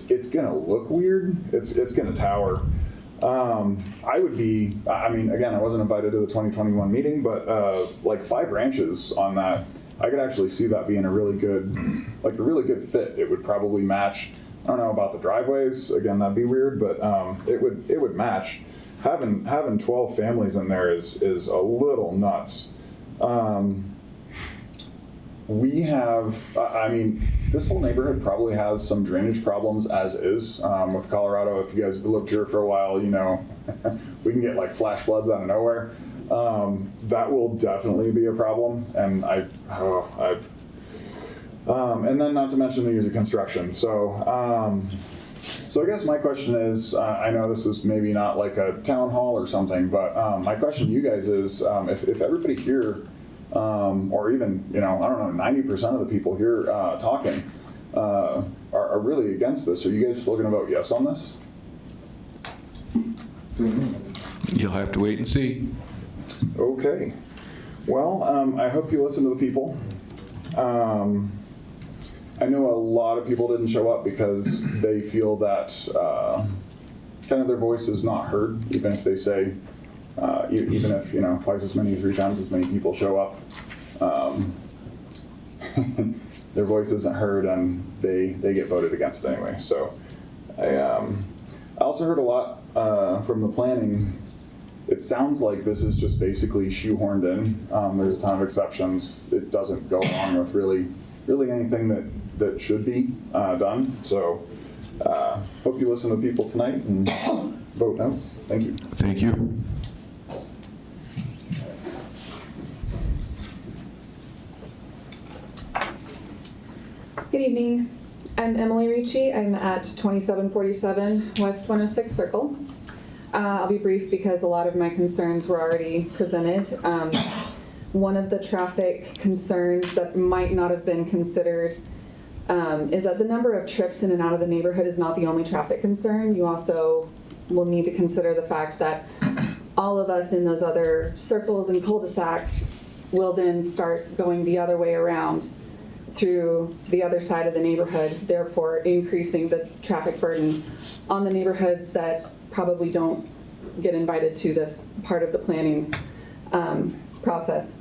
it's gonna look weird. It's gonna tower. I would be, I mean, again, I wasn't invited to the 2021 meeting, but like 5 ranches on that, I could actually see that being a really good fit. It would probably match. I don't know about the driveways. Again, that'd be weird, but it would match. Having 12 families in there is a little nuts. We have, I mean, this whole neighborhood probably has some drainage problems as is. With Colorado, if you guys have lived here for a while, you know, we can get like flash floods out of nowhere. That will definitely be a problem. And and then not to mention the user construction. So I guess my question is, I know this is maybe not like a town hall or something, but my question to you guys is, if everybody here, or even, you know, I don't know, 90% of the people here talking are really against this, are you guys still going to vote yes on this? You'll have to wait and see. Okay. Well, I hope you listen to the people. I know a lot of people didn't show up because they feel that kind of their voice is not heard, even if they say, even if, you know, twice as many, 3 times as many people show up, their voice isn't heard and they get voted against anyway. So I also heard a lot from the planning. It sounds like this is just basically shoehorned in. There's a ton of exceptions. It doesn't go along with really anything that should be done. So hope you listen to people tonight and vote no. Thank you. Thank you. Good evening. I'm Emily Ricci. I'm at 2747 West 106 Circle. I'll be brief because a lot of my concerns were already presented. One of the traffic concerns that might not have been considered is that the number of trips in and out of the neighborhood is not the only traffic concern. You also will need to consider the fact that all of us in those other circles and cul-de-sacs will then start going the other way around through the other side of the neighborhood, therefore increasing the traffic burden on the neighborhoods that probably don't get invited to this part of the planning process.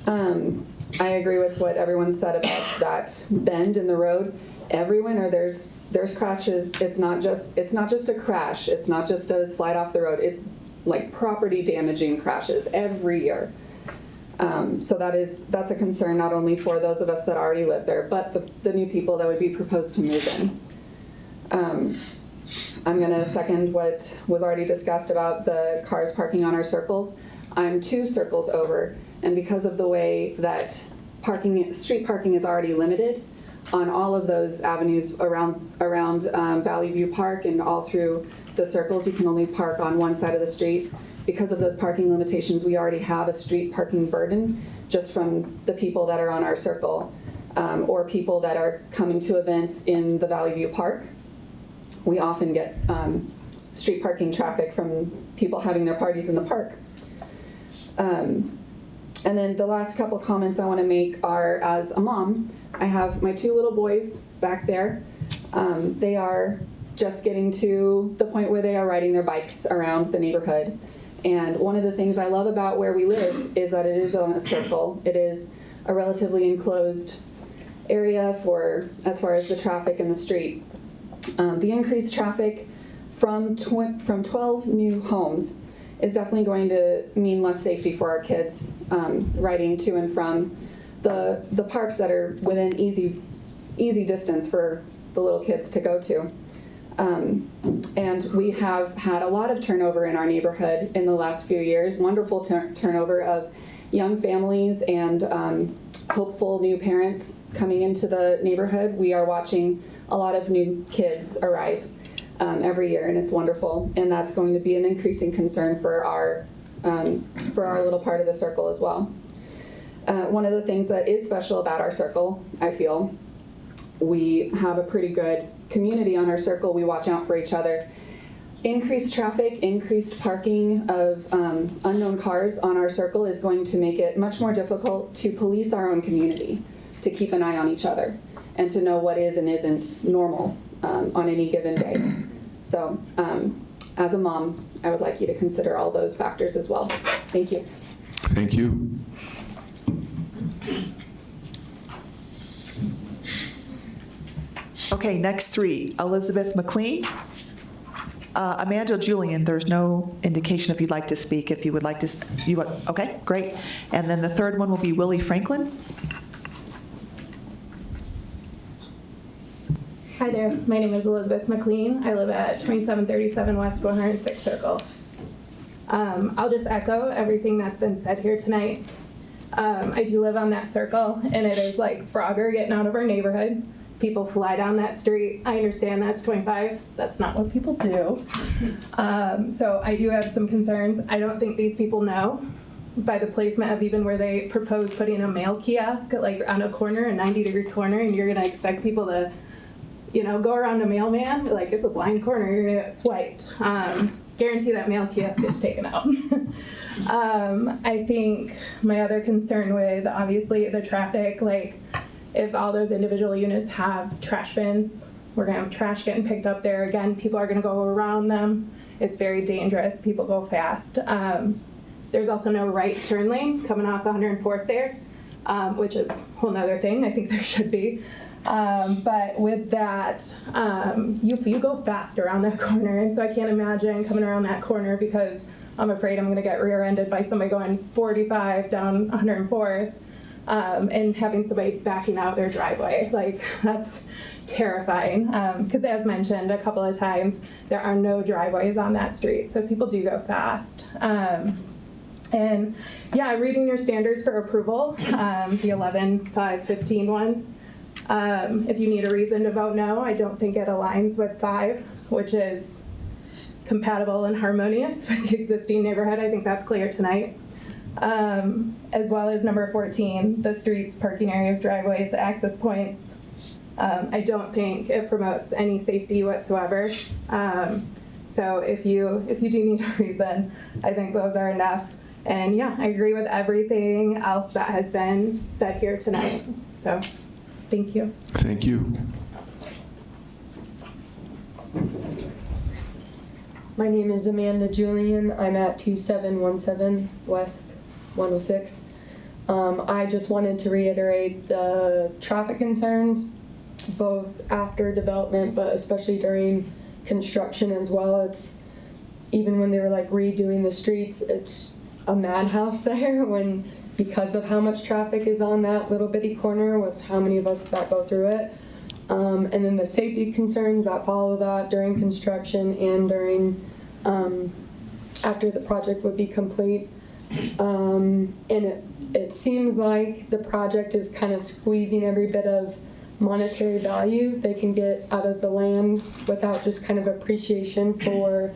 I agree with what everyone said about that bend in the road. Every winter there's crashes. It's not just a crash. It's not just a slide off the road. It's like property damaging crashes every year. So that's a concern not only for those of us that already live there, but the new people that would be proposed to move in. I'm going to second what was already discussed about the cars parking on our circles. I'm 2 circles over, and because of the way that street parking is already limited on all of those avenues around Valley View Park and all through the circles, you can only park on one side of the street. Because of those parking limitations, we already have a street parking burden just from the people that are on our circle or people that are coming to events in the Valley View Park. We often get street parking traffic from people having their parties in the park. And then the last couple comments I want to make are, as a mom, I have my 2 little boys back there. They are just getting to the point where they are riding their bikes around the neighborhood. And one of the things I love about where we live is that it is on a circle. It is a relatively enclosed area as far as the traffic in the street. The increased traffic from 12 new homes is definitely going to mean less safety for our kids riding to and from the parks that are within easy distance for the little kids to go to. And we have had a lot of turnover in our neighborhood in the last few years, wonderful turnover of young families and hopeful new parents coming into the neighborhood. We are watching a lot of new kids arrive every year, and it's wonderful. And that's going to be an increasing concern for our little part of the circle as well. One of the things that is special about our circle, I feel, we have a pretty good community on our circle. We watch out for each other. Increased traffic, increased parking of unknown cars on our circle is going to make it much more difficult to police our own community, to keep an eye on each other, and to know what is and isn't normal on any given day. So as a mom, I would like you to consider all those factors as well. Thank you. Thank you. Okay, next three, Elizabeth McLean. Amanda Julian, there's no indication if you'd like to speak, if you would like to, okay, great. And then the third one will be Willie Franklin. Hi there, my name is Elizabeth McLean. I live at 2737 West 106th Circle. I'll just echo everything that's been said here tonight. I do live on that circle, and it is like Frogger getting out of our neighborhood. People fly down that street. I understand that's 25. That's not what people do. So I do have some concerns. I don't think these people know by the placement of even where they propose putting a mail kiosk like on a corner, a 90-degree corner, and you're gonna expect people to, you know, go around a mailman, like it's a blind corner, you're gonna get swiped. Guarantee that mail kiosk gets taken out. I think my other concern with obviously the traffic, like if all those individual units have trash bins, we're gonna have trash getting picked up there. Again, people are gonna go around them. It's very dangerous, people go fast. There's also no right turn lane coming off 104th there, which is a whole nother thing I think there should be. But with that, you go fast around that corner, and so I can't imagine coming around that corner because I'm afraid I'm gonna get rear-ended by somebody going 45 down 104th. And having somebody backing out their driveway. Like, that's terrifying. Because as mentioned a couple of times, there are no driveways on that street, so people do go fast. And yeah, reading your standards for approval, the 11, 5, 15 ones. If you need a reason to vote no, I don't think it aligns with 5, which is compatible and harmonious with the existing neighborhood. I think that's clear tonight. As well as number 14, the streets, parking areas, driveways, access points. I don't think it promotes any safety whatsoever. So if you do need a reason, I think those are enough. And yeah, I agree with everything else that has been said here tonight. So thank you. Thank you. My name is Amanda Julian. I'm at 2717 West 106. I just wanted to reiterate the traffic concerns, both after development, but especially during construction as well. It's even when they were like redoing the streets, it's a madhouse there because of how much traffic is on that little bitty corner with how many of us that go through it. And then the safety concerns that follow that during construction and during after the project would be complete. And it seems like the project is kind of squeezing every bit of monetary value they can get out of the land without just kind of appreciation for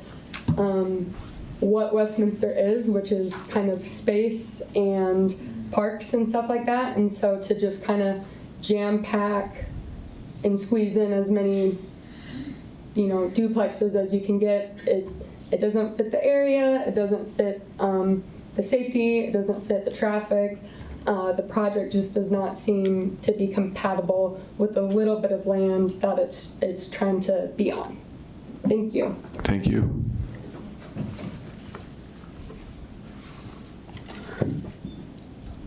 what Westminster is, which is kind of space and parks and stuff like that. And so to just kind of jam pack and squeeze in as many, duplexes as you can get, it doesn't fit the area, it doesn't fit the safety, it doesn't fit the traffic. The project just does not seem to be compatible with the little bit of land that it's trying to be on. Thank you. Thank you.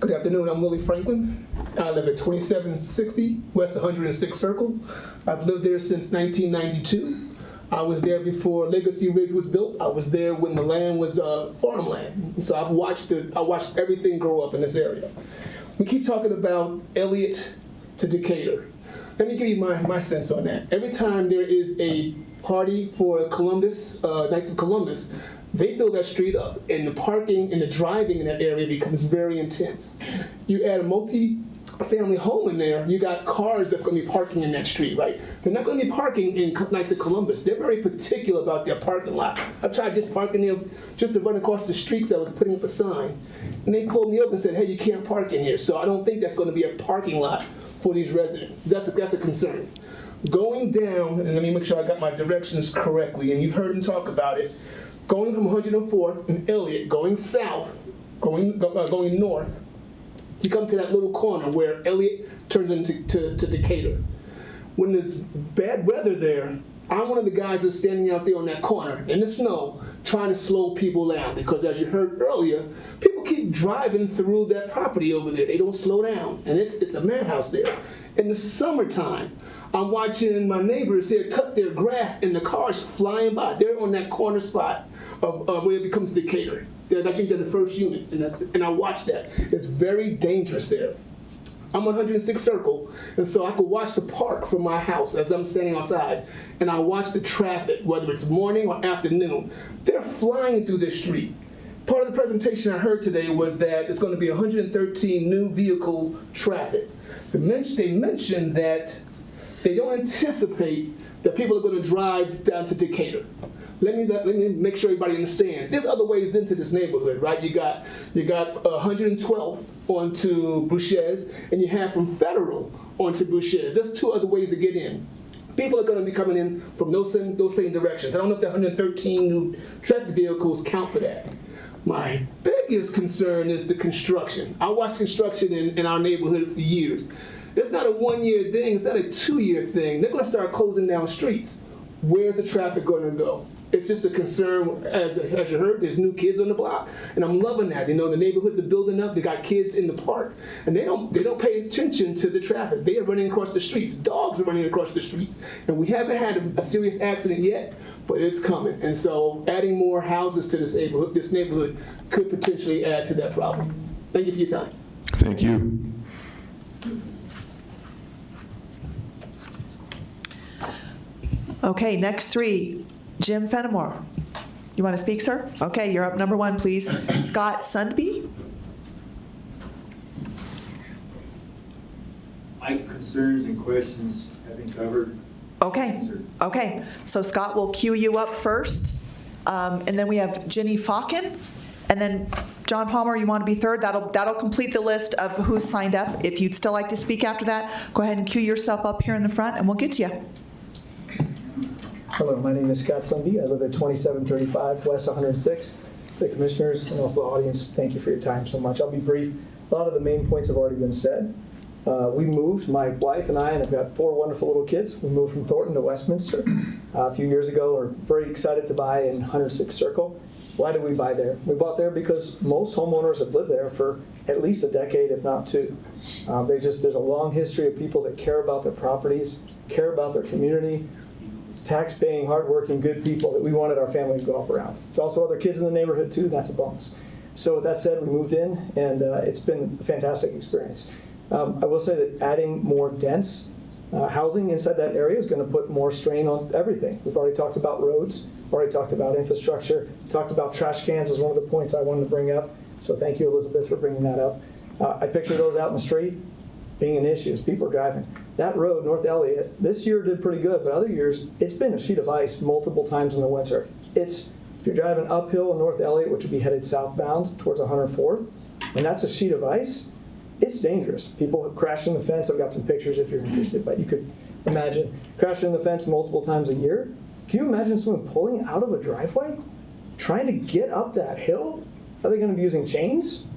Good afternoon, I'm Willie Franklin. I live at 2760 West 106th Circle. I've lived there since 1992. I was there before Legacy Ridge was built. I was there when the land was farmland. And so I watched everything grow up in this area. We keep talking about Elliott to Decatur. Let me give you my sense on that. Every time there is a party for Columbus, Knights of Columbus, they fill that street up, and the parking and the driving in that area becomes very intense. You add a multi-family home in there, you got cars that's going to be parking in that street, right? They're not going to be parking in Knights of Columbus. They're very particular about their parking lot. I tried just parking there just to run across the street because I was putting up a sign. And they called me up and said, hey, you can't park in here. So I don't think that's going to be a parking lot for these residents. That's a concern. Going down, and let me make sure I got my directions correctly, and you've heard him talk about it, going from 104th and Elliott, going south, going north, you come to that little corner where Elliott turns into Decatur. When there's bad weather there, I'm one of the guys that's standing out there on that corner in the snow trying to slow people down because, as you heard earlier, people keep driving through that property over there. They don't slow down, and it's a madhouse there. In the summertime, I'm watching my neighbors here cut their grass and the cars flying by. They're on that corner spot of where it becomes Decatur. I think they're the first unit, and I watch that. It's very dangerous there. I'm on 106th Circle, and so I could watch the park from my house as I'm standing outside, and I watch the traffic, whether it's morning or afternoon. They're flying through this street. Part of the presentation I heard today was that it's going to be 113 new vehicle traffic. They mentioned that they don't anticipate that people are going to drive down to Decatur. Let me make sure everybody understands. There's other ways into this neighborhood, right? You got 112th onto Boucher's, and you have from Federal onto Boucher's. There's two other ways to get in. People are going to be coming in from those same directions. I don't know if the 113 new traffic vehicles count for that. My biggest concern is the construction. I watched construction in our neighborhood for years. It's not a one-year thing. It's not a 2-year thing. They're going to start closing down streets. Where's the traffic going to go? It's just a concern, as you heard, there's new kids on the block, and I'm loving that. You know, the neighborhoods are building up, they got kids in the park, and they don't pay attention to the traffic. They are running across the streets. Dogs are running across the streets, and we haven't had a serious accident yet, but it's coming. And so adding more houses to this neighborhood could potentially add to that problem. Thank you for your time. Thank you. Okay, next three. Jim Fenimore. You want to speak, sir? Okay, you're up number one, please. Scott Sundby. My concerns and questions have been covered. Okay. So Scott will cue you up first. And then we have Jenny Falcon. And then John Palmer, you want to be third? That'll complete the list of who's signed up. If you'd still like to speak after that, go ahead and cue yourself up here in the front and we'll get to you. Hello, my name is Scott Sundby. I live at 2735 West 106. The commissioners and also the audience, thank you for your time so much. I'll be brief. A lot of the main points have already been said. We moved, my wife and I, and I've got 4 wonderful little kids. We moved from Thornton to Westminster a few years ago. We're very excited to buy in 106th Circle. Why did we buy there? We bought there because most homeowners have lived there for at least a decade, if not 2. There's a long history of people that care about their properties, care about their community, tax-paying, hardworking, good people that we wanted our family to grow up around. There's also other kids in the neighborhood too, that's a bonus. So with that said, we moved in and it's been a fantastic experience. I will say that adding more dense housing inside that area is going to put more strain on everything. We've already talked about roads, already talked about infrastructure, talked about trash cans was one of the points I wanted to bring up. So thank you, Elizabeth, for bringing that up. I picture those out in the street being an issue as people are driving. That road, North Elliott, this year did pretty good, but other years, it's been a sheet of ice multiple times in the winter. If you're driving uphill in North Elliott, which would be headed southbound towards 104th, and that's a sheet of ice, it's dangerous. People have crashed in the fence. I've got some pictures if you're interested, but you could imagine crashing in the fence multiple times a year. Can you imagine someone pulling out of a driveway, trying to get up that hill? Are they going to be using chains?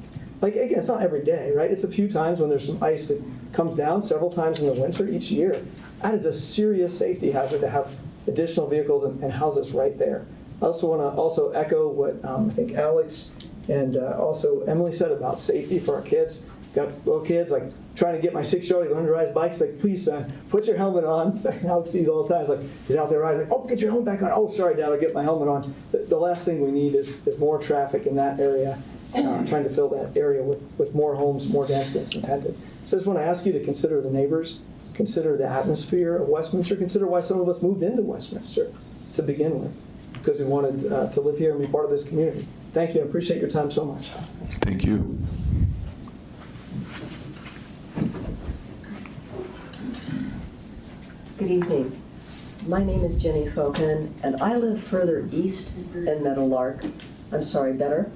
Like, again, it's not every day, right? It's a few times when there's some ice that comes down several times in the winter each year. That is a serious safety hazard to have additional vehicles and houses right there. I also want to echo what I think Alex and also Emily said about safety for our kids. Got little kids, like trying to get my 6-year-old to learn to ride his bike. He's like, please, son, put your helmet on. Alex sees all the time. He's like, he's out there riding. Like, oh, get your helmet back on. Oh, sorry, Dad, I'll get my helmet on. The last thing we need is more traffic in that area, trying to fill that area with more homes, more dense than it's intended. So I just want to ask you to consider the neighbors, consider the atmosphere of Westminster, consider why some of us moved into Westminster to begin with, because we wanted to live here and be part of this community. Thank you. I appreciate your time so much. Thank you. Good evening. My name is Jenny Foken, and I live further east in Meadowlark. I'm sorry, better?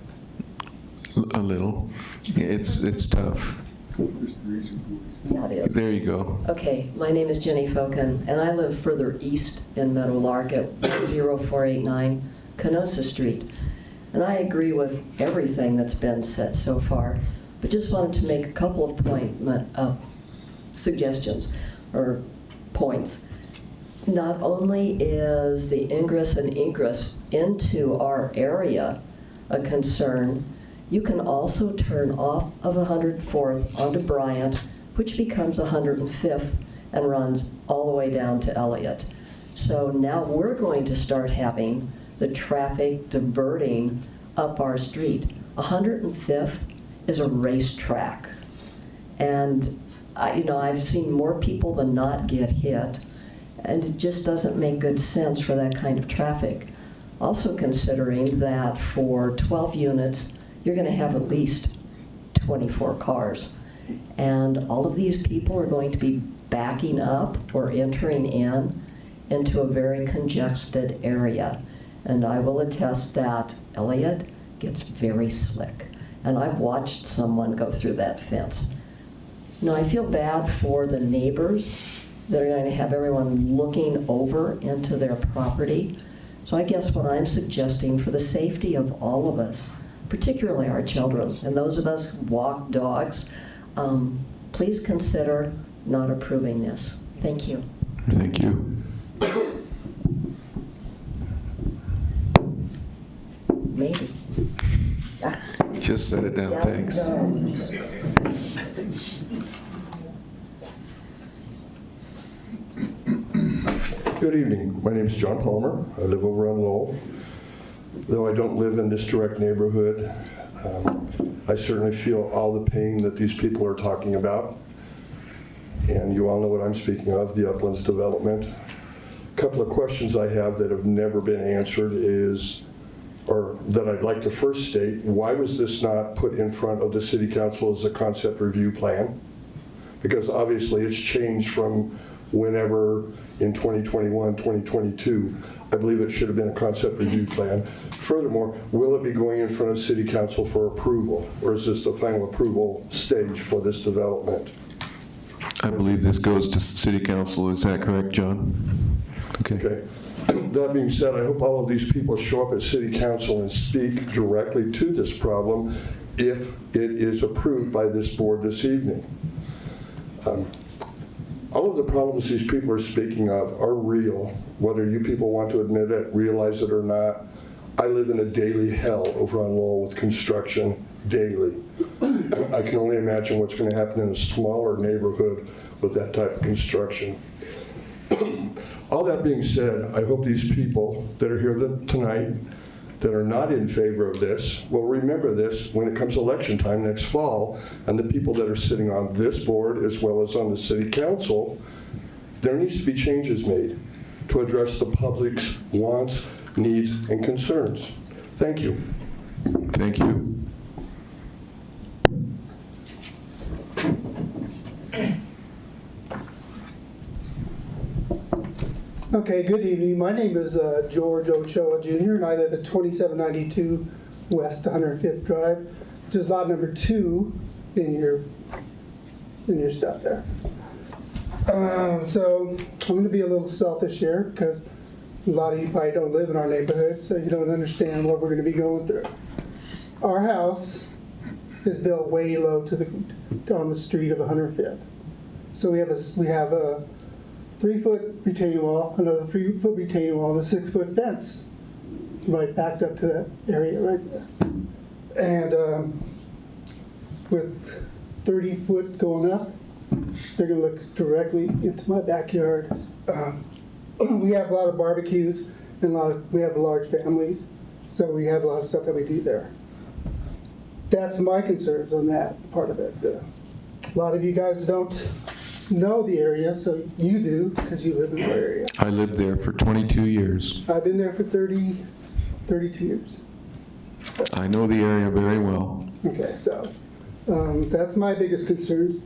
A little. It's tough. Yeah, it is. There you go. Okay, my name is Jenny Foken, and I live further east in Meadowlark at 10489 Canosa Street. And I agree with everything that's been said so far, but just wanted to make a couple of suggestions or points. not only is the ingress and egress into our area a concern, you can also turn off of 104th onto Bryant, which becomes 105th and runs all the way down to Elliott. So now we're going to start having the traffic diverting up our street. 105th is a racetrack. And I've seen more people than not get hit, and it just doesn't make good sense for that kind of traffic. Also considering that for 12 units, you're going to have at least 24 cars. And all of these people are going to be backing up or entering into a very congested area. And I will attest that Elliott gets very slick. And I've watched someone go through that fence. Now, I feel bad for the neighbors that are going to have everyone looking over into their property. So I guess what I'm suggesting for the safety of all of us, particularly our children and those of us who walk dogs, please consider not approving this. Thank you. Thank you. Maybe. Just set it down, thanks. Good evening. My name is John Palmer. I live over on Lowell. Though I don't live in this direct neighborhood, I certainly feel all the pain that these people are talking about. And you all know what I'm speaking of, the Uplands development. A couple of questions I have that have never been answered is, or that I'd like to first state, why was this not put in front of the City Council as a concept review plan? Because obviously it's changed from whenever in 2021, 2022, I believe it should have been a concept review plan. Furthermore, will it be going in front of City Council for approval, or is this the final approval stage for this development? I believe this goes to City Council. Is that correct, John? Okay. That being said, I hope all of these people show up at City Council and speak directly to this problem if it is approved by this board this evening. All of the problems these people are speaking of are real, whether you people want to admit it, realize it or not. I live in a daily hell over on Lowell with construction daily. I can only imagine what's going to happen in a smaller neighborhood with that type of construction. All that being said, I hope these people that are here tonight that are not in favor of this will remember this when it comes election time next fall, and the people that are sitting on this board as well as on the City Council, there needs to be changes made to address the public's wants, needs, and concerns. Thank you. Thank you. Okay, good evening. My name is George Ochoa Jr., and I live at 2792 West 105th Drive, which is lot number 2 in your stuff there. So I'm going to be a little selfish here because a lot of you probably don't live in our neighborhood, so you don't understand what we're going to be going through. Our house is built way low on the street of 105th. So we have a 3-foot retaining wall, another 3-foot retaining wall, and a 6-foot fence right backed up to that area right there. And with 30 foot going up, they're going to look directly into my backyard. We have a lot of barbecues and we have large families, so we have a lot of stuff that we do there. That's my concerns on that part of it. A lot of you guys don't know the area, so you do because you live in the area. I lived there for 22 years. I've been there for 32 years. I know the area very well. Okay, so that's my biggest concerns.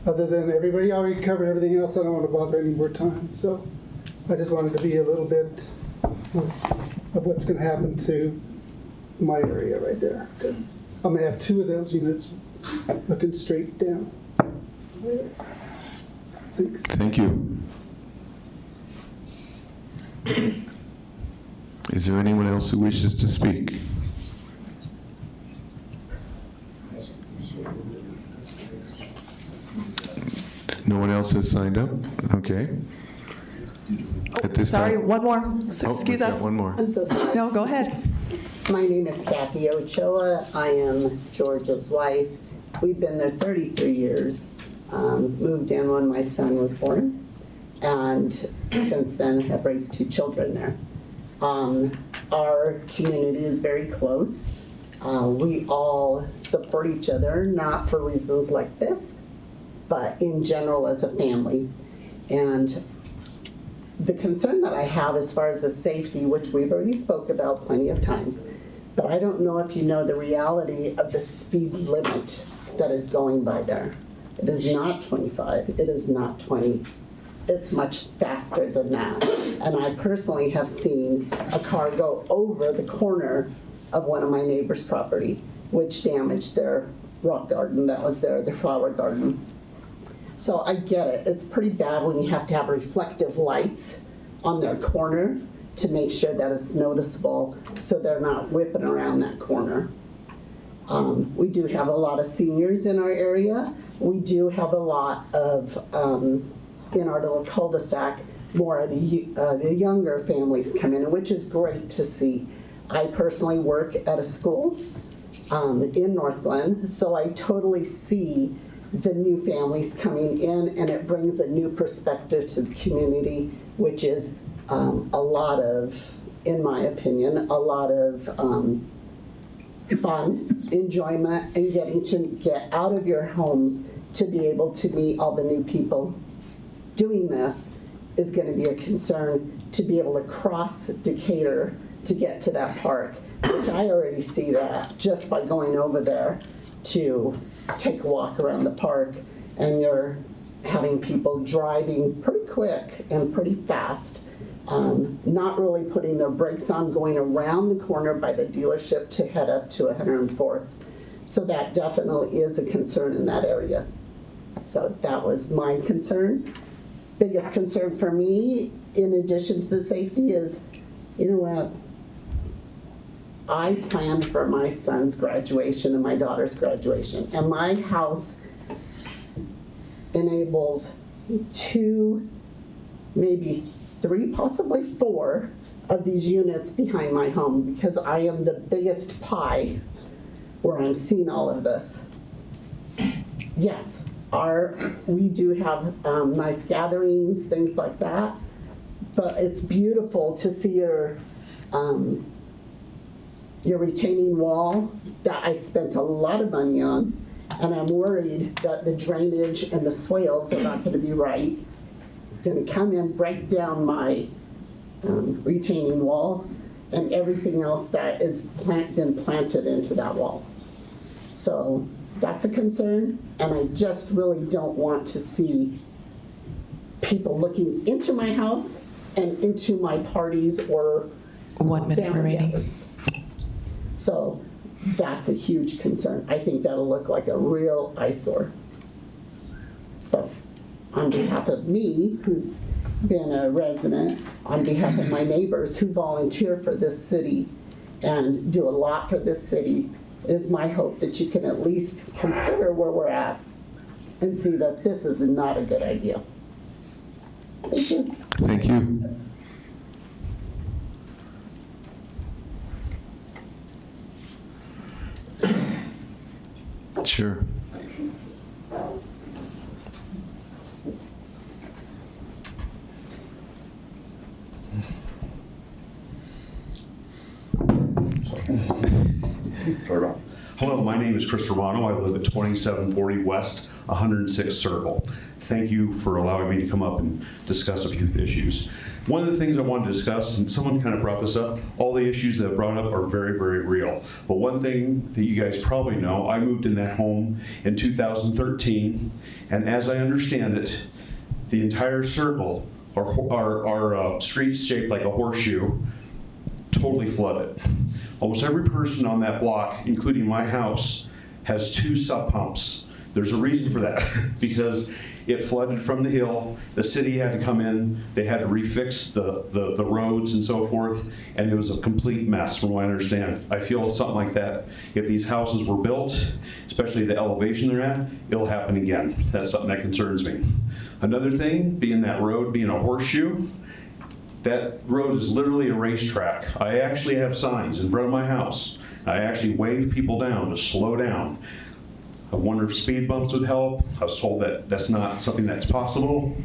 Other than everybody already covered everything else, I don't want to bother any more time. So I just wanted to be a little bit of what's going to happen to my area right there, because I'm going to have 2 of those units looking straight down. Thanks. Thank you. Is there anyone else who wishes to speak? No one else has signed up? Okay. At this Sorry, time. one more. Oh, Excuse we've got us. one more. I'm so sorry. No, go ahead. My name is Kathy Ochoa. I am George's wife. We've been there 33 years. Moved in when my son was born, and since then have raised 2 children there. Our community is very close. We all support each other, not for reasons like this, but in general as a family. And the concern that I have as far as the safety, which we've already spoke about plenty of times, but I don't know if you know the reality of the speed limit that is going by there. It is not 25, it is not 20. It's much faster than that. And I personally have seen a car go over the corner of one of my neighbor's property, which damaged their rock garden that was there, their flower garden. So I get it. It's pretty bad when you have to have reflective lights on their corner to make sure that it's noticeable so they're not whipping around that corner. We do have a lot of seniors in our area. We do have a lot of, in our little cul-de-sac, more of the younger families come in, which is great to see. I personally work at a school in North Glen, so I totally see the new families coming in, and it brings a new perspective to the community, which is a lot of, in my opinion, a lot of fun, enjoyment, and getting to get out of your homes to be able to meet all the new people. Doing this is going to be a concern to be able to cross Decatur to get to that park, which I already see that just by going over there to take a walk around the park, and you're having people driving pretty quick and pretty fast, not really putting their brakes on, going around the corner by the dealership to head up to 104th. So that definitely is a concern in that area. So that was my concern. Biggest concern for me, in addition to the safety, is, you know what? I planned for my son's graduation and my daughter's graduation, and my house enables 2, maybe 3, possibly 4 of these units behind my home, because I am the biggest pie where I'm seeing all of this. Yes, we do have nice gatherings, things like that, but it's beautiful to see your retaining wall that I spent a lot of money on, and I'm worried that the drainage and the swales are not going to be right. It's going to come in, break down my retaining wall and everything else that is been planted into that wall. So that's a concern, and I just really don't want to see people looking into my house and into my parties or 1 minute family remaining. gatherings. So that's a huge concern. I think that'll look like a real eyesore. So on behalf of me, who's been a resident, on behalf of my neighbors who volunteer for this city and do a lot for this city, it is my hope that you can at least consider where we're at and see that this is not a good idea. Thank you. Thank you. Sure. Hello, my name is Chris Romano. I live at 2740 West 106th Circle. Thank you for allowing me to come up and discuss a few issues. One of the things I wanted to discuss, and someone kind of brought this up, all the issues that I've brought up are very, very real. But one thing that you guys probably know, I moved in that home in 2013, and as I understand it, the entire circle, our streets shaped like a horseshoe, totally flooded. Almost every person on that block, including my house, has 2 sub pumps. There's a reason for that, because it flooded from the hill. The city had to come in. They had to refix the roads and so forth, and it was a complete mess from what I understand. I feel something like that, if these houses were built, especially the elevation they're at, it'll happen again. That's something that concerns me. Another thing, being that road being a horseshoe, That road is literally a racetrack. I actually have signs in front of my house. I actually wave people down to slow down. I wonder if speed bumps would help. I was told that that's not something that's possible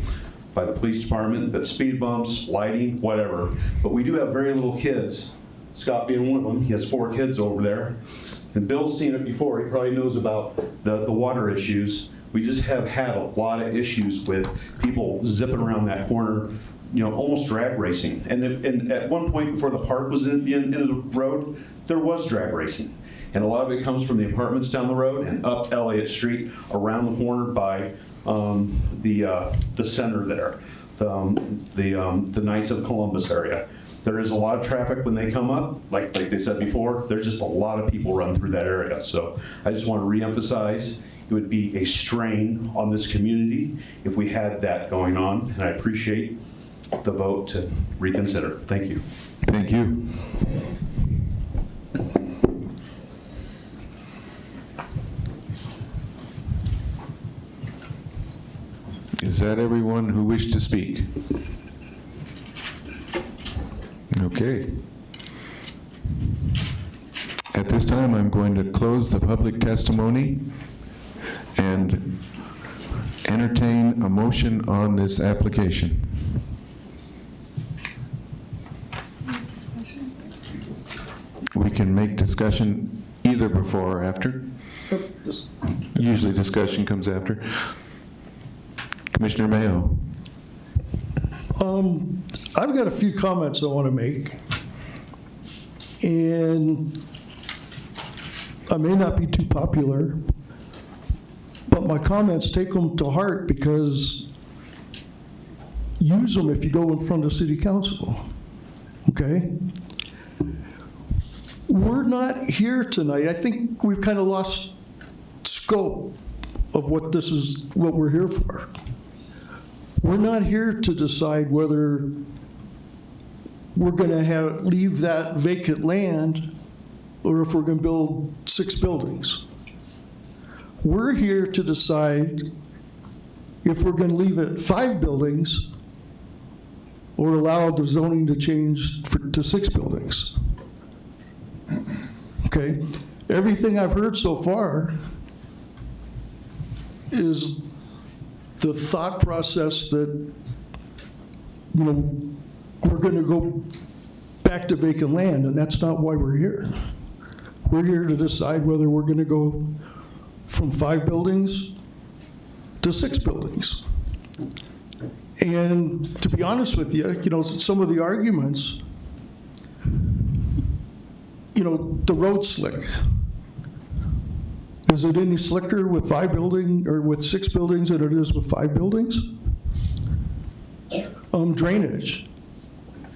by the police department, but speed bumps, lighting, whatever. But we do have very little kids, Scott being one of them. He has 4 kids over there. And Bill's seen it before. He probably knows about the water issues. We just have had a lot of issues with people zipping around that corner, you know, almost drag racing. And at one point before the park was in the end of the road, there was drag racing. And a lot of it comes from the apartments down the road and up Elliott Street, around the corner by the center there, the Knights of Columbus area. There is a lot of traffic when they come up, like they said before. There's just a lot of people run through that area. So I just want to reemphasize, it would be a strain on this community if we had that going on, and I appreciate the vote to reconsider. Thank you. Thank you. Is that everyone who wished to speak? Okay. At this time, I'm going to close the public testimony and entertain a motion on this application. We can make discussion either before or after. Usually discussion comes after. Commissioner Mayo. I've got a few comments I want to make, and I may not be too popular, but my comments, take them to heart, because use them if you go in front of city council, okay? We're not here tonight. I think we've kind of lost scope of what we're here for. We're not here to decide whether we're going to leave that vacant land or if we're going to build 6 buildings. We're here to decide if we're going to leave it 5 buildings or allow the zoning to change to 6 buildings. Okay? Everything I've heard so far is the thought process that, you know, we're going to go back to vacant land, and that's not why we're here. We're here to decide whether we're going to go from 5 buildings to 6 buildings. And to be honest with you, you know, some of the arguments, you know, the road's slick. Is it any slicker with 5 buildings or with 6 buildings than it is with 5 buildings? Drainage.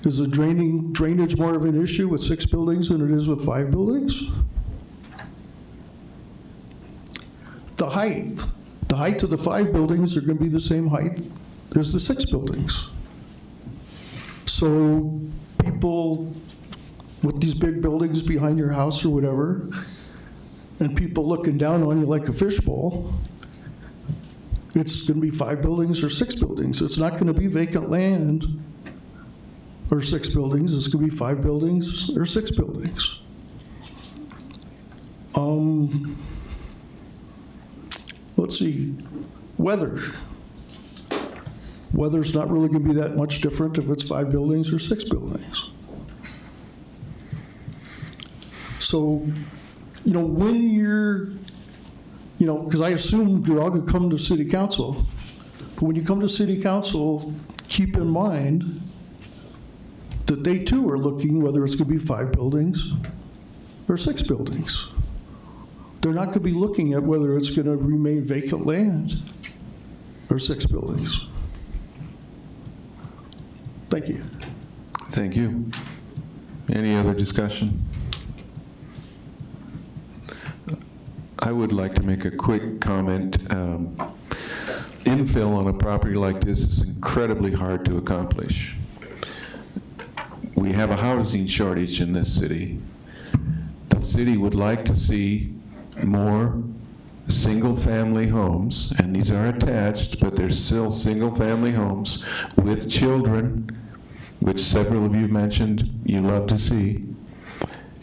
Is the drainage more of an issue with 6 buildings than it is with 5 buildings? The height of the 5 buildings are going to be the same height as the 6 buildings. So people with these big buildings behind your house or whatever, and people looking down on you like a fishbowl, it's going to be 5 buildings or 6 buildings. It's not going to be vacant land or 6 buildings. It's going to be 5 buildings or 6 buildings. Let's see, weather. Weather's not really going to be that much different if it's 5 buildings or 6 buildings. So, you know, when you're, you know, because I assume you're all going to come to city council, but when you come to city council, keep in mind that they too are looking whether it's going to be 5 buildings or 6 buildings. They're not going to be looking at whether it's going to remain vacant land or 6 buildings. Thank you. Thank you. Any other discussion? I would like to make a quick comment. Infill on a property like this is incredibly hard to accomplish. We have a housing shortage in this city. The city would like to see more single-family homes, and these are attached, but they're still single-family homes with children which several of you mentioned you love to see.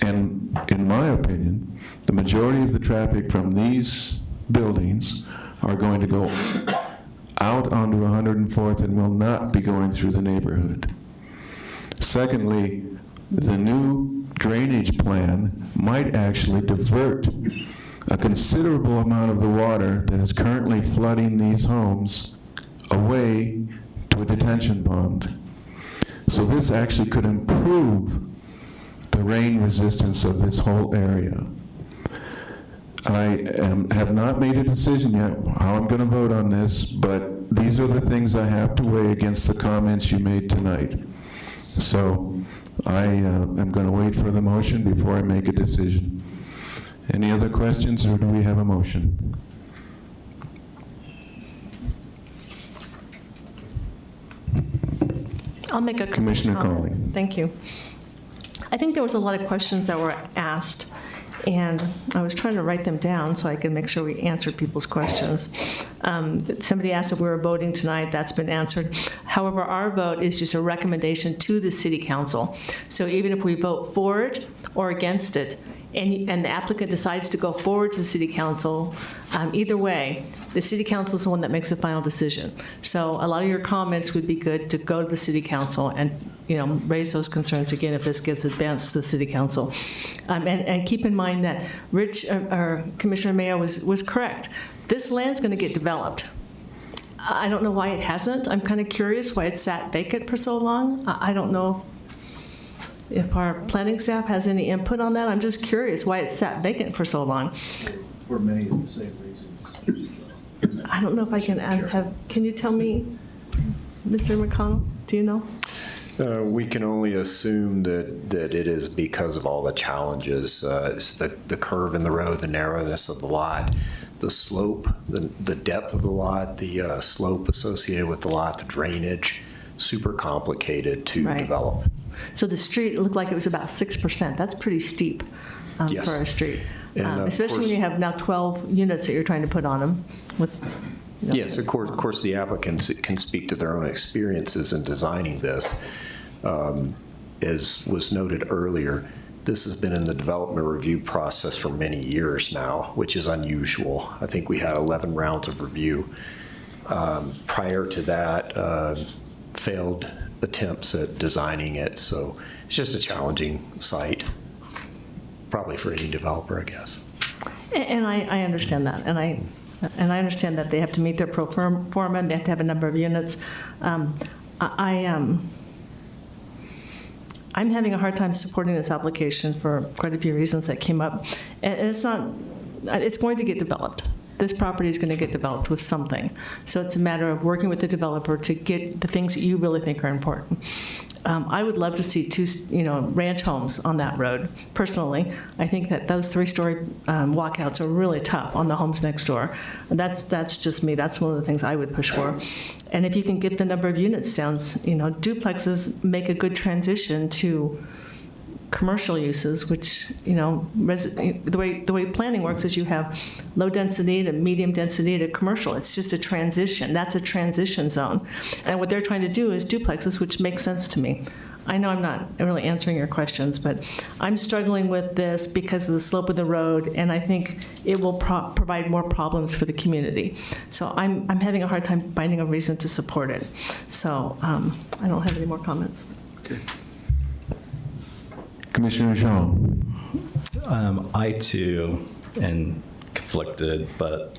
And in my opinion, the majority of the traffic from these buildings are going to go out onto 104th and will not be going through the neighborhood. Secondly, the new drainage plan might actually divert a considerable amount of the water that is currently flooding these homes away to a detention pond. So this actually could improve the rain resistance of this whole area. I have not made a decision yet how I'm going to vote on this, but these are the things I have to weigh against the comments you made tonight. So I am going to wait for the motion before I make a decision. Any other questions, or do we have a motion? I'll make a Commissioner comment. Colley. Thank you. I think there was a lot of questions that were asked, and I was trying to write them down so I could make sure we answered people's questions. Somebody asked if we were voting tonight. That's been answered. However, our vote is just a recommendation to the City Council. So even if we vote for it or against it, and the applicant decides to go forward to the City Council, either way, the City Council is the one that makes the final decision. So a lot of your comments would be good to go to the City Council and raise those concerns again if this gets advanced to the City Council. And keep in mind that Commissioner Mayo was correct. This land's going to get developed. I don't know why it hasn't. I'm kind of curious why it sat vacant for so long. I don't know if our planning staff has any input on that. I'm just curious why it sat vacant for so long. For many of the same reasons. I don't know if I can can you tell me, Mr. McConnell, do you know? We can only assume that it is because of all the challenges. It's the curve in the road, the narrowness of the lot, the slope, the depth of the lot, the slope associated with the lot, the drainage, super complicated to develop. So the street looked like it was about 6%. That's pretty steep Yes. for a street, And, especially when you have now 12 units that you're trying to put on them. Yes, of course, the applicants can speak to their own experiences in designing this. As was noted earlier, this has been in the development review process for many years now, which is unusual. I think we had 11 rounds of review. Prior to that, failed attempts at designing it, so it's just a challenging site, probably for any developer, I guess. And I understand that, and I understand that they have to meet their pro forma, and they have to have a number of units. I'm having a hard time supporting this application for quite a few reasons that came up, and it's going to get developed. This property is going to get developed with something. So it's a matter of working with the developer to get the things that you really think are important. I would love to see 2, ranch homes on that road. Personally, I think that those 3-story walkouts are really tough on the homes next door. That's just me. That's one of the things I would push for. And if you can get the number of units down, duplexes make a good transition to commercial uses, which, the way planning works is you have low density to medium density to commercial. It's just a transition. That's a transition zone. And what they're trying to do is duplexes, which makes sense to me. I know I'm not really answering your questions, but I'm struggling with this because of the slope of the road, and I think it will provide more problems for the community. So I'm having a hard time finding a reason to support it. So I don't have any more comments. Okay. Commissioner Jean. I too am conflicted, but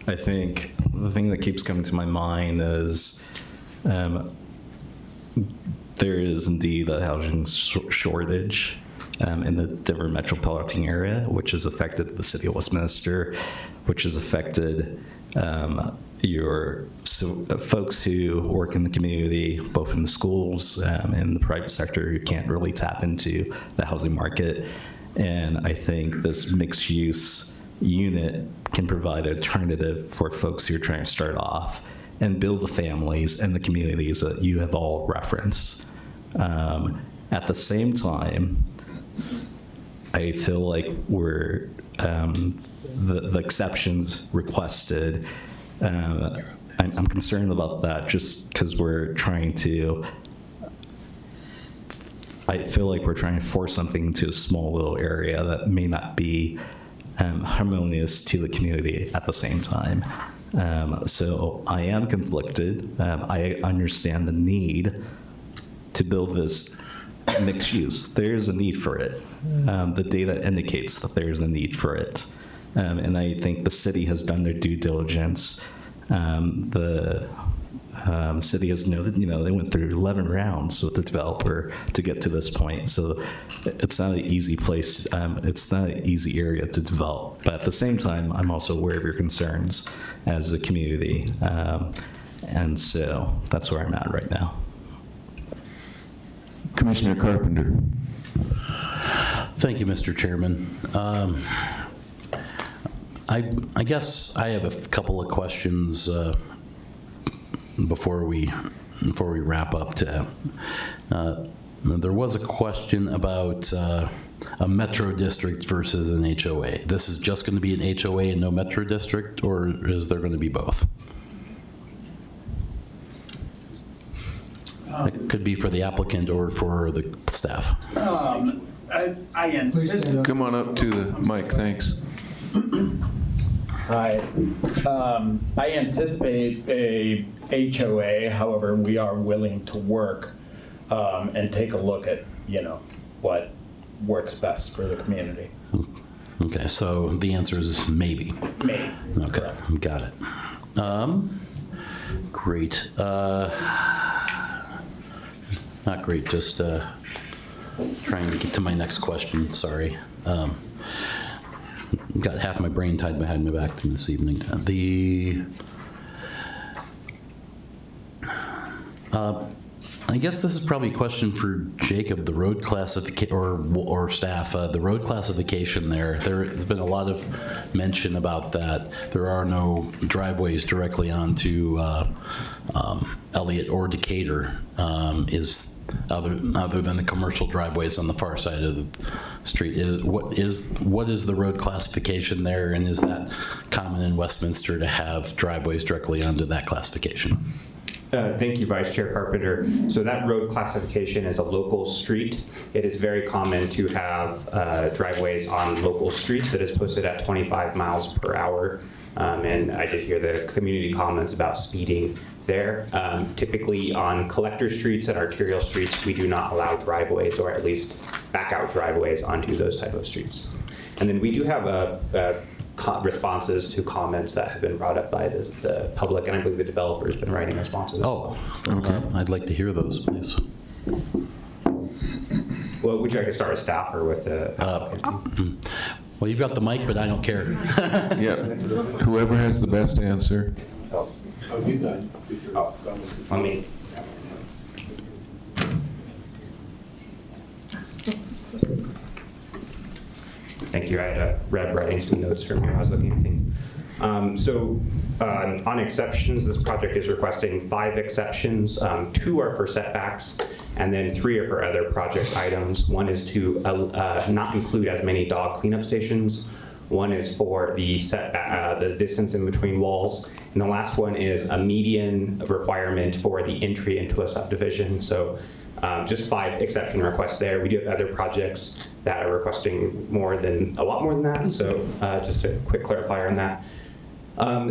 I think the thing that keeps coming to my mind is there is indeed a housing shortage in the Denver metropolitan area, which has affected the city of Westminster, which has affected folks who work in the community, both in the schools and the private sector, who can't really tap into the housing market. And I think this mixed-use unit can provide an alternative for folks who are trying to start off and build the families and the communities that you have all referenced. At the same time, I feel like we're the exceptions requested. I'm concerned about that just because we're trying to I feel like we're trying to force something into a small little area that may not be harmonious to the community at the same time. So I am conflicted. I understand the need to build this mixed use. There's a need for it. The data indicates that there's a need for it. And I think the city has done their due diligence. The city has noted, they went through 11 rounds with the developer to get to this point. So it's not an easy place. It's not an easy area to develop. But at the same time, I'm also aware of your concerns as a community. And so that's where I'm at right now. Commissioner Carpenter. Thank you, Mr. Chairman. I guess I have a couple of questions before we wrap up. There was a question about a metro district versus an HOA. This is just going to be an HOA and no metro district, or is there going to be both? It could be for the applicant or for the staff. I anticipate. Come on up to the mic, thanks. Hi. I anticipate a HOA, however, we are willing to work and take a look at, what works best for the community. Okay, so the answer is maybe. Maybe. Okay, got it. Great. Not great, just trying to get to my next question, sorry. Got half my brain tied behind my back this evening. I guess this is probably a question for Jacob, the road classification, or staff. The road classification there's been a lot of mention about that. There are no driveways directly onto Elliott or Decatur, other than the commercial driveways on the far side of the street. What is the road classification there, and is that common in Westminster to have driveways directly onto that classification? Thank you, Vice Chair Carpenter. So that road classification is a local street. It is very common to have driveways on local streets. It is posted at 25 miles per hour. And I did hear the community comments about speeding there. Typically on collector streets and arterial streets, we do not allow driveways, or at least back out driveways onto those type of streets. And then we do have responses to comments that have been brought up by the public, and I believe the developer has been writing responses. Oh, okay. I'd like to hear those, please. Well, would you like to start with staff or with the applicant? Well, you've got the mic, but I don't care. Yeah, whoever has the best answer. You got let me. Thank you. I had writing some notes from here. I was looking at things. On exceptions, this project is requesting 5 exceptions. 2 are for setbacks, and then 3 are for other project items. 1 is to not include as many dog cleanup stations. 1 is for the setback, the distance in between walls, and the last one is a median requirement for the entry into a subdivision. So just 5 exception requests there. We do have other projects that are requesting a lot more than that. So just a quick clarifier on that.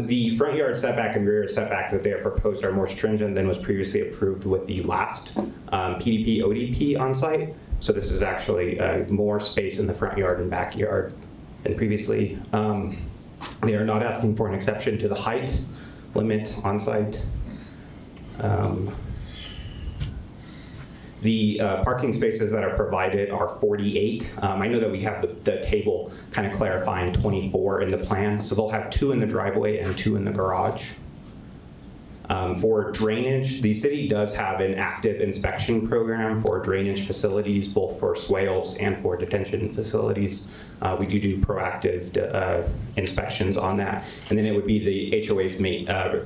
The front yard setback and rear yard setback that they have proposed are more stringent than was previously approved with the last PDP ODP on site. So this is actually more space in the front yard and backyard than previously. They are not asking for an exception to the height limit on site. The parking spaces that are provided are 48. I know that we have the table kind of clarifying 24 in the plan. So they'll have 2 in the driveway and 2 in the garage. For drainage, the city does have an active inspection program for drainage facilities, both for swales and for detention facilities. We do proactive inspections on that. And then it would be the HOA's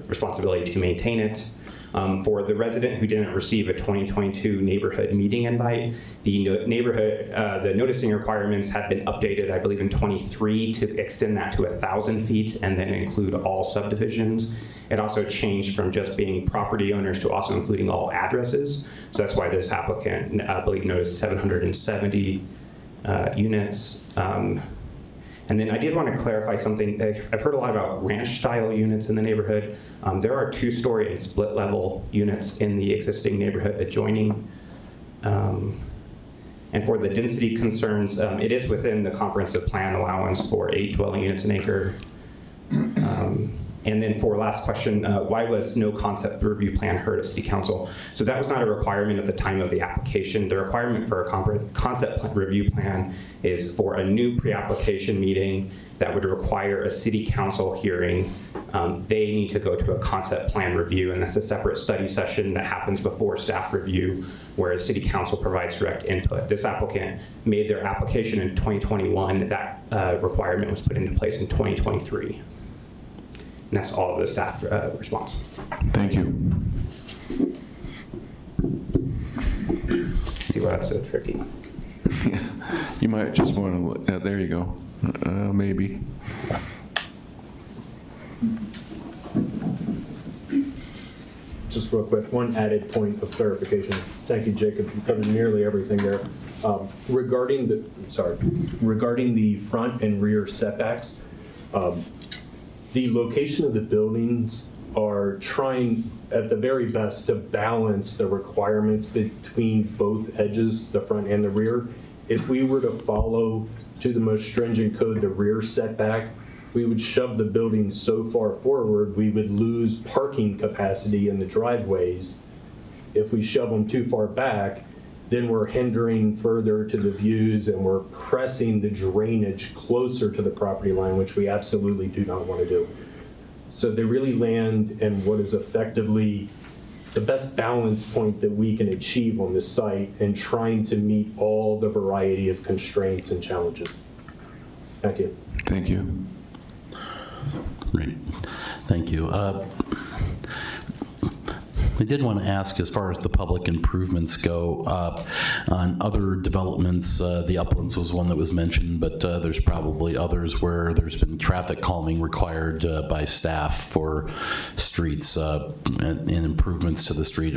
responsibility to maintain it. For the resident who didn't receive a 2022 neighborhood meeting invite, the the noticing requirements have been updated, I believe, in 23 to extend that to 1,000 feet and then include all subdivisions. It also changed from just being property owners to also including all addresses. So that's why this applicant, I believe, noticed 770 units. And then I did want to clarify something. I've heard a lot about ranch-style units in the neighborhood. There are 2-story and split-level units in the existing neighborhood adjoining. And for the density concerns, it is within the comprehensive plan allowance for 8 dwelling units an acre. And then for last question, why was no concept review plan heard at City Council? So that was not a requirement at the time of the application. The requirement for a concept review plan is for a new pre-application meeting that would require a City Council hearing. They need to go to a concept plan review, and that's a separate study session that happens before staff review, whereas City Council provides direct input. This applicant made their application in 2021. That requirement was put into place in 2023. And that's all of the staff response. Thank you. See why that's so tricky. You might just want to, there you go. Maybe. Just real quick, one added point of clarification. Thank you, Jacob. You covered nearly everything there. Regarding the front and rear setbacks, the location of the buildings are trying at the very best to balance the requirements between both edges, the front and the rear. If we were to follow to the most stringent code, the rear setback, we would shove the building so far forward, we would lose parking capacity in the driveways. If we shove them too far back, then we're hindering further to the views and we're pressing the drainage closer to the property line, which we absolutely do not want to do. So they really land in what is effectively the best balance point that we can achieve on this site and trying to meet all the variety of constraints and challenges. Thank you. Thank you. Great. Thank you. I did want to ask, as far as the public improvements go, on other developments, the Uplands was one that was mentioned, but there's probably others where there's been traffic calming required by staff for streets and improvements to the street.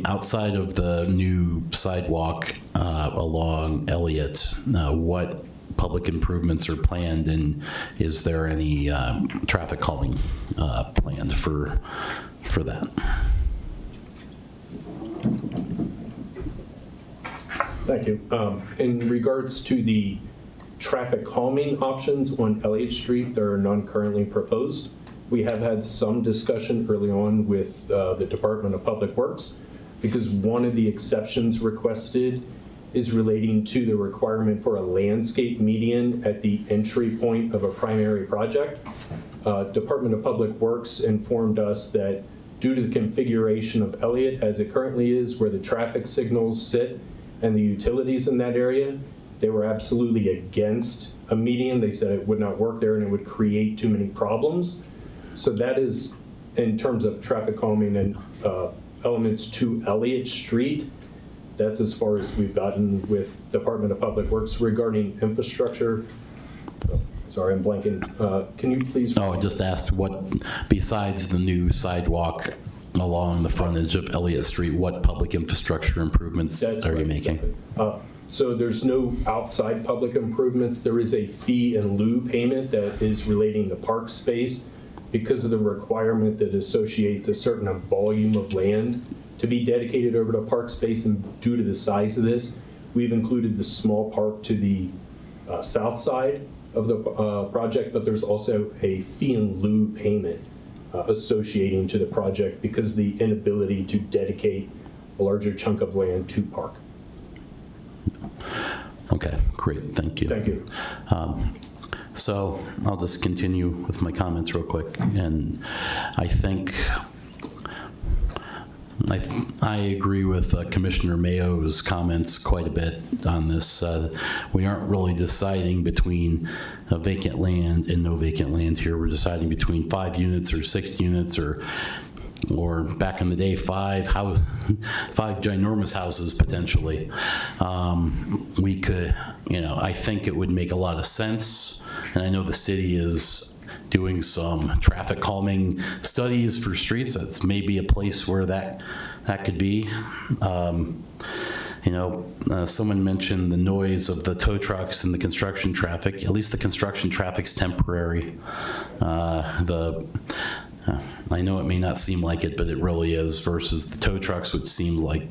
Outside of the new sidewalk along Elliott, what public improvements are planned, and is there any traffic calming planned for that? Thank you. In regards to the traffic calming options on Elliott Street, there are none currently proposed. We have had some discussion early on with the Department of Public Works, because one of the exceptions requested is relating to the requirement for a landscape median at the entry point of a primary project. Department of Public Works informed us that due to the configuration of Elliott as it currently is, where the traffic signals sit and the utilities in that area, they were absolutely against a median. They said it would not work there and it would create too many problems. So that is, in terms of traffic calming and elements to Elliott Street, that's as far as we've gotten with Department of Public Works. Regarding infrastructure, sorry, I'm blanking. Can you please? Oh, I just asked what, besides the new sidewalk along the frontage of Elliott Street, what public infrastructure improvements are you making? Exactly. So there's no outside public improvements. There is a fee in lieu payment that is relating to park space because of the requirement that associates a certain volume of land to be dedicated over to park space, and due to the size of this, we've included the small park to the south side of the project, but there's also a fee in lieu payment associating to the project because of the inability to dedicate a larger chunk of land to park. Okay, great, thank you. Thank you. So I'll just continue with my comments real quick, and I think I agree with Commissioner Mayo's comments quite a bit on this. We aren't really deciding between vacant land and no vacant land here. We're deciding between 5 units or 6 units or or back in the day, five ginormous houses potentially. We could, I think it would make a lot of sense, and I know the city is doing some traffic calming studies for streets. It's maybe a place where that could be. Someone mentioned the noise of the tow trucks and the construction traffic. At least the construction traffic's temporary. I know it may not seem like it, but it really is, versus the tow trucks, which seems like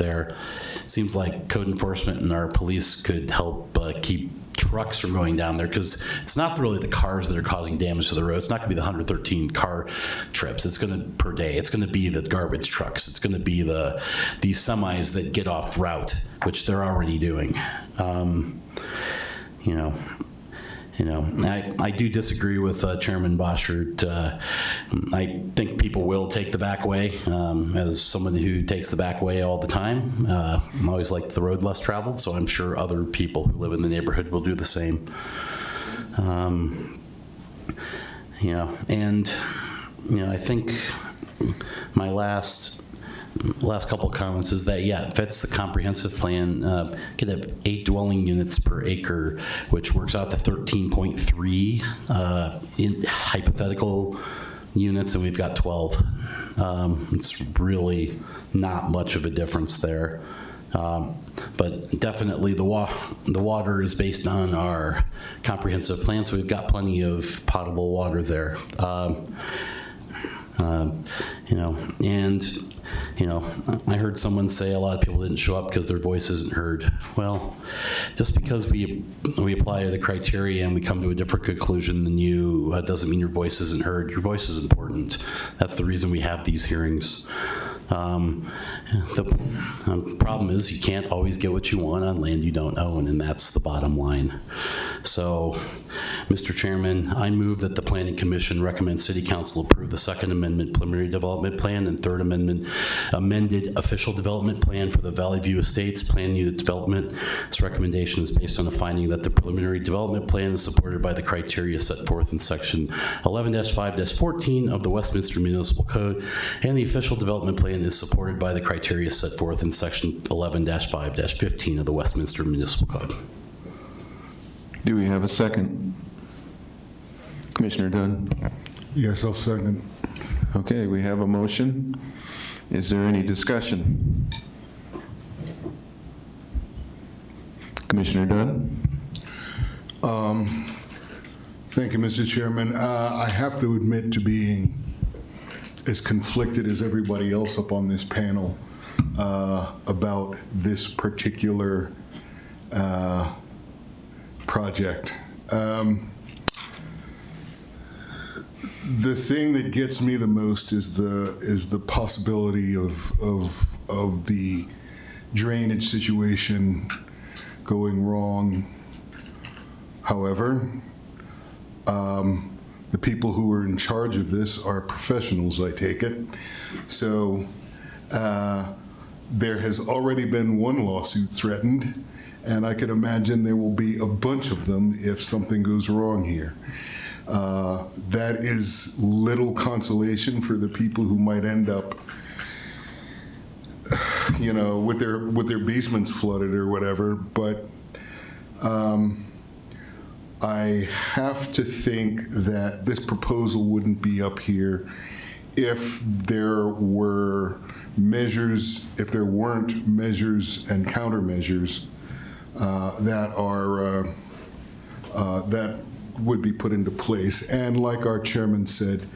code enforcement and our police could help keep trucks from going down there, because it's not really the cars that are causing damage to the road. It's not going to be the 113 car trips. It's going to per day. It's going to be the garbage trucks. It's going to be these semis that get off route, which they're already doing. I do disagree with Chairman Boschert. I think people will take the back way. As someone who takes the back way all the time, I always like the road less traveled, so I'm sure other people who live in the neighborhood will do the same. I think my last couple of comments is that, it fits the comprehensive plan. Could have 8 dwelling units per acre, which works out to 13.3 in hypothetical units, and we've got 12. It's really not much of a difference there. But definitely the water is based on our comprehensive plan, so we've got plenty of potable water there. I heard someone say a lot of people didn't show up because their voice isn't heard. Well, just because we apply the criteria and we come to a different conclusion than you doesn't mean your voice isn't heard. Your voice is important. That's the reason we have these hearings. The problem is you can't always get what you want on land you don't own, and that's the bottom line. So, Mr. Chairman, I move that the Planning Commission recommend City Council approve the Second Amendment Preliminary Development Plan and Third Amendment amended Official Development Plan for the Valley View Estates Plan Unit Development. This recommendation is based on the finding that the Preliminary Development Plan is supported by the criteria set forth in Section 11-5-14 of the Westminster Municipal Code, and the Official Development Plan is supported by the criteria set forth in Section 11-5-15 of the Westminster Municipal Code. Do we have a second? Commissioner Dunn? Yes, I'll second. Okay, we have a motion. Is there any discussion? Commissioner Dunn? Thank you, Mr. Chairman. I have to admit to being as conflicted as everybody else up on this panel about this particular project. The thing that gets me the most is the possibility of the drainage situation going wrong. However, the people who are in charge of this are professionals, I take it. So there has already been one lawsuit threatened, and I can imagine there will be a bunch of them if something goes wrong here. That is little consolation for the people who might end up, with their basements flooded or whatever. But I have to think that this proposal wouldn't be up here if there weren't measures and countermeasures that would be put into place. And like our chairman said,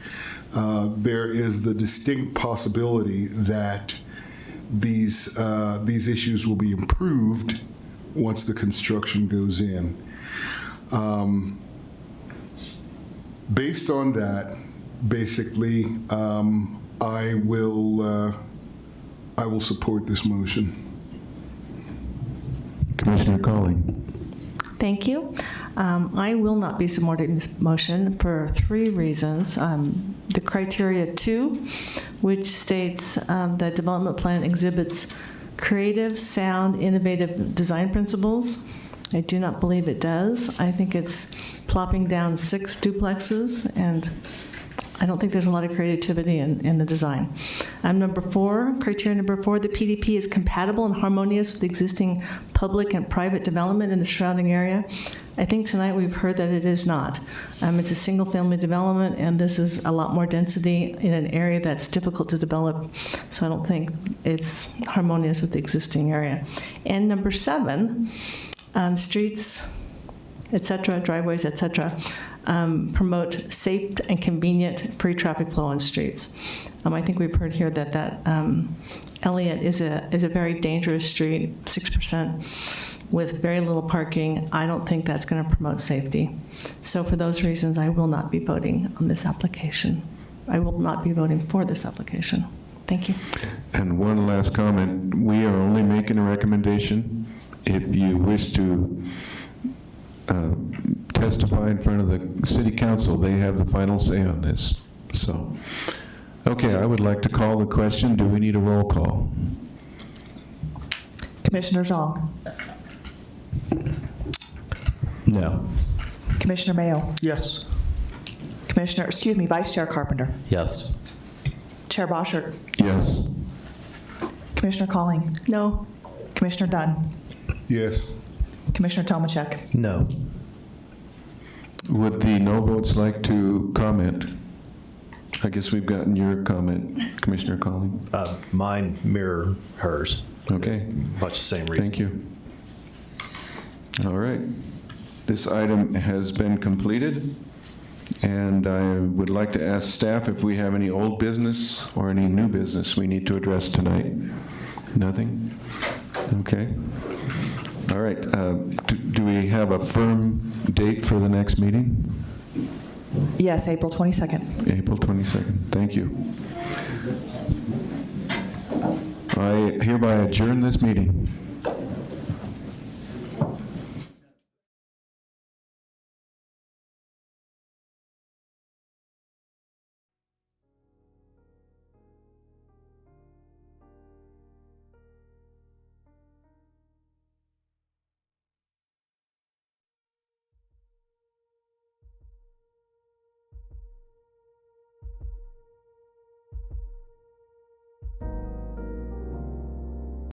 there is the distinct possibility that these issues will be improved once the construction goes in. Based on that, basically, I will support this motion. Commissioner Colley. Thank you. I will not be supporting this motion for 3 reasons. The criteria 2, which states the development plan exhibits creative, sound, innovative design principles. I do not believe it does. I think it's plopping down 6 duplexes and I don't think there's a lot of creativity in the design. Criteria number 4, the PDP is compatible and harmonious with existing public and private development in the surrounding area. I think tonight we've heard that it is not. It's a single-family development, and this is a lot more density in an area that's difficult to develop, so I don't think it's harmonious with the existing area. And number 7, streets, etc., driveways, etc., promote safe and convenient free traffic flow on streets. I think we've heard here that Elliott is a very dangerous street, 6%, with very little parking. I don't think that's going to promote safety. So for those reasons, I will not be voting on this application. I will not be voting for this application. Thank you. And one last comment. We are only making a recommendation. If you wish to testify in front of the city council, they have the final say on this. So, okay, I would like to call the question. Do we need a roll call? Commissioner Zhang. No. Commissioner Mayo. Yes. Vice Chair Carpenter. Yes. Chair Boschert. Yes. Commissioner Colling. No. Commissioner Dunn. Yes. Commissioner Tomachek. No. Would the no votes like to comment? I guess we've gotten your comment, Commissioner Colling. Mine mirror hers. Okay. Much the same reason. Thank you. All right. This item has been completed, and I would like to ask staff if we have any old business or any new business we need to address tonight. Nothing? Okay. All right. Do we have a firm date for the next meeting? Yes, April 22nd. April 22nd. Thank you. I hereby adjourn this meeting.